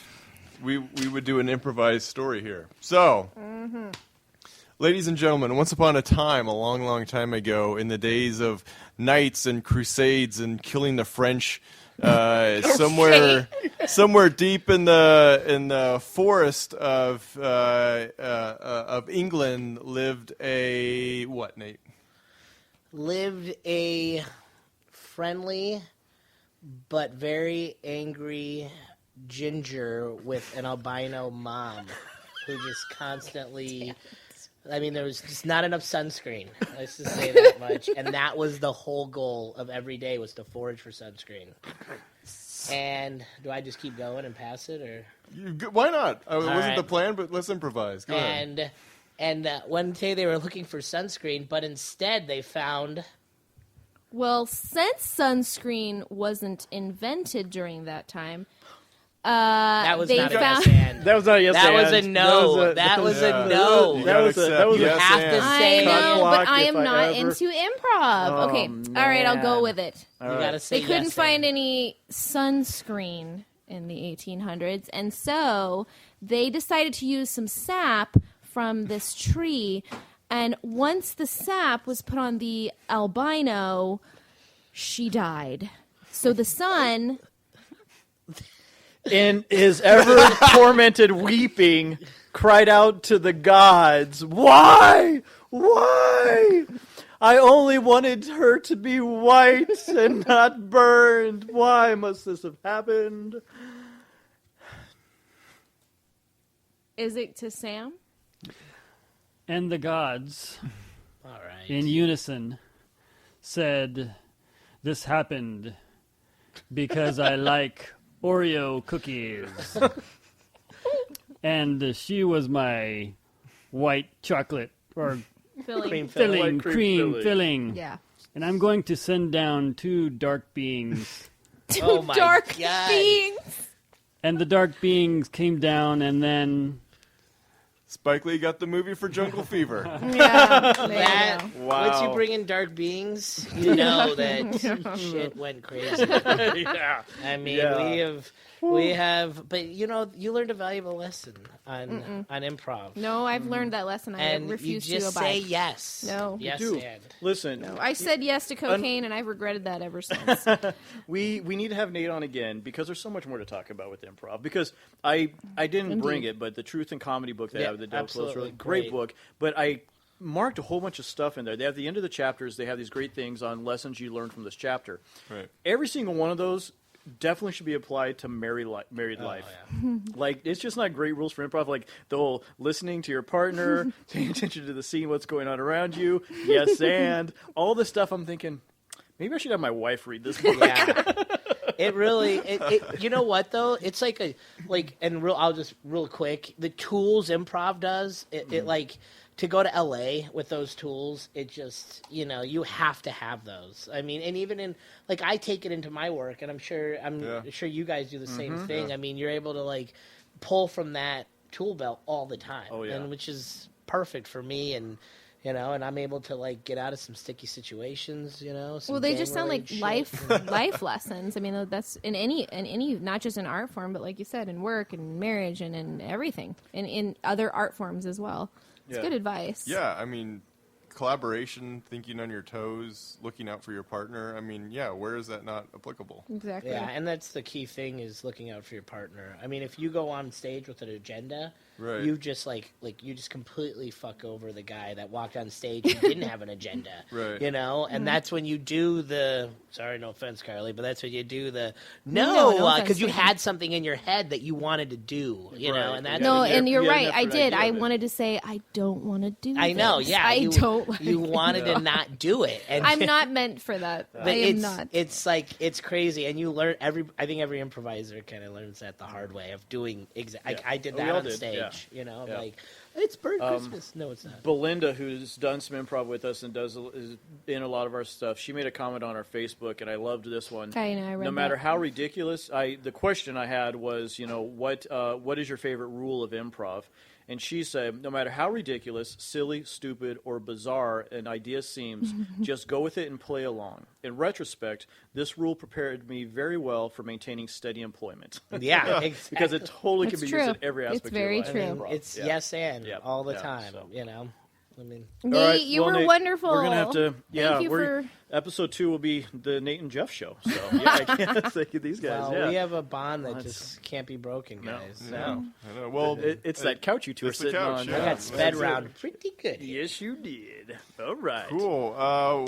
we would do an improvised story here. So. Ladies and gentlemen, once upon a time, a long, long time ago, in the days of knights and crusades and killing the French, somewhere deep in the forest of England lived a what, Nate? Lived a friendly but very angry ginger with an albino mom who just constantly... I mean, there was just not enough sunscreen. Let's just say that much. And that was the whole goal of every day, was to forage for sunscreen. And do I just keep going and pass it, or? Why not? It wasn't right. the plan, but let's improvise. Go ahead. And one day they were looking for sunscreen, but instead they found... Well, since sunscreen wasn't invented during that time, that was they not a found. yes and. That was not a yes That and. was a no. That was a no. You That gotta was a- accept that was a- You yes have and. to I say... know, block but I if am I not ever- into improv. Oh, Okay, all right, I'll go man. with it. You gotta say They couldn't yes find and. any sunscreen in the 1800s, and so they decided to use some sap from this tree. And once the sap was put on the albino, she died. So the sun, In his ever tormented weeping, cried out to the gods, "Why? Why? I only wanted her to be white and not burned. Why must this have happened?" is it to Sam? And the gods, All right. in unison, said, "This happened because I like Oreo cookies." And she was my white chocolate or Filling. filling, White cream cream filling. filling. Yeah. And I'm going to send down 2 dark beings. Oh my Dark God. beings. And the dark beings came down, and then Spike Lee got the movie for Jungle Fever. Yeah. There you That, go. once you Wow. bring in dark beings, you know that shit went crazy. Yeah. I mean, Yeah. we have, but you know, you learned a valuable lesson on improv. No, I've learned that lesson. I And you refuse to just go say by. yes. No. Yes, Do. and. Listen, I said yes to cocaine, and I've regretted that ever since. we need to have Nate on again because there's so much more to talk about with improv. Because I didn't bring it, but the Truth and Comedy book they Yeah, have, the Dale Close, absolutely. great Great. book. But I marked a whole bunch of stuff in there. They have the end of the chapters. They have these great things on lessons you learned from this chapter. Right. Every single one of those definitely should be applied to married life. Yeah. Like, it's just not great rules for improv. Like the whole listening to your partner, paying attention to the scene, what's going on around you, yes, and all this stuff. I'm thinking, maybe I should have my wife read this book. Yeah. It really, you know what though? It's I'll just real quick. The tools improv does, it like, to go to LA with those tools, it just, you know, you have to have those. I mean, and even in, like, I take it into my work, and I'm sure you guys do the same thing. Yeah. I mean, you're able to, like, pull from that tool belt all the time. Oh, yeah. And which is perfect for me, and You know, and I'm able to like get out of some sticky situations. You know, some Well, they gang just sound like related life lessons. I mean, that's in any, not just in art form, but like you said, in work and marriage and in everything, and in other art forms as well. It's good advice. Yeah, I mean, collaboration, thinking on your toes, looking out for your partner. I mean, yeah, where is that not applicable? Exactly. Yeah, and that's the key thing is looking out for your partner. I mean, if you go on stage with an agenda, Right. you just you just completely fuck over the guy that walked on stage and didn't have an agenda. Right. You know, and that's when you do the sorry, no offense, Carly, but that's when you do the No offense, because you thank you. had something in your head that you wanted to do. You know, Right. and that's No, Yeah, and you're you right. had I enough of an did. idea I of it. wanted to say I don't want to do. I know, this. yeah. I you, don't. Like you wanted to not do it. And I'm not meant for that. But I am not. It's like it's crazy, and you learn I think every improviser kind of learns that the hard way of doing. I did We that all on did, stage. yeah. You know, Yeah. like it's bird Christmas. No, it's not. Belinda, who's done some improv with us and is in a lot of our stuff, she made a comment on our Facebook, and I loved this one. I know, I read no matter that. how ridiculous, the question I had was, you know, what is your favorite rule of improv? And she said, no matter how ridiculous, silly, stupid, or bizarre an idea seems, just go with it and play along. In retrospect, this rule prepared me very well for maintaining steady employment. Yeah, exactly. Because it totally can It's be true. used in every It's aspect very of your life. true. Improv. It's Yeah. yes and Yeah. all the Yeah, time. so. You know, I mean, Nate, All right, you well, were Nate, wonderful. We're gonna have to, Thank you episode 2 will be the Nate and Jeff show. So yeah, I can't thank you these guys. well, yeah. we have a bond that just can't be broken, guys. No. I know. Well, It's that couch you two are it's the sitting couch, on. yeah. I got sped That's round pretty good. Yes, you did. All right. Cool.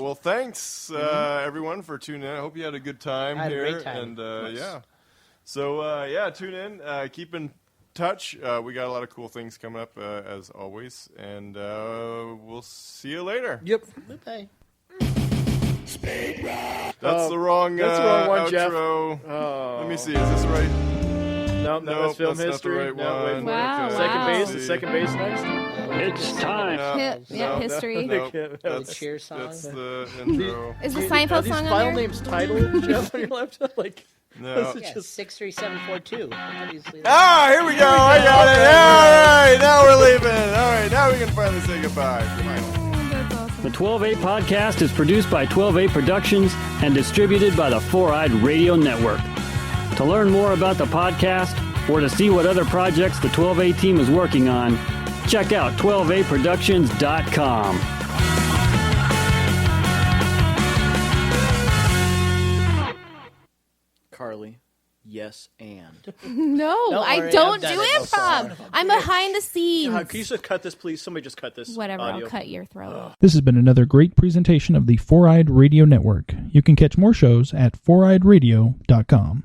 Well, thanks everyone for tuning in. I hope you had a good time I had a here. great time. And yeah. So tune in. Keep in touch. We got a lot of cool things coming up as always, and we'll see you later. Yep. Bye. That's the wrong. that's the wrong one, outro. Jeff. Oh. Let me see. Is this right? No, Nope, that's film that's history. not the right No, wait one. for it. Wow, Second wow. base. See. Second base next. It's time. History. Nope, The that's, cheer song. that's the intro. Is the Are Seinfeld these song file on there? names titled, Jeff, on your laptop? Like, No. Yeah, 63742. Obviously. Ah, here we go. I got it. All right, now we're leaving. All right, now we can finally say goodbye. Come on. That's awesome. The 12A podcast is produced by 12A Productions and distributed by the 4-Eyed Radio Network. To learn more about the podcast or to see what other projects the 12A team is working on, check out 12aproductions.com. Carly, yes, and. No, Don't I worry, don't I've do done it improv. before. I'm behind the scenes. Can you just cut this, please? Somebody just cut this. Whatever, audio. I'll cut your throat. This has been another great presentation of the 4-Eyed Radio Network. You can catch more shows at 4eyedradio.com.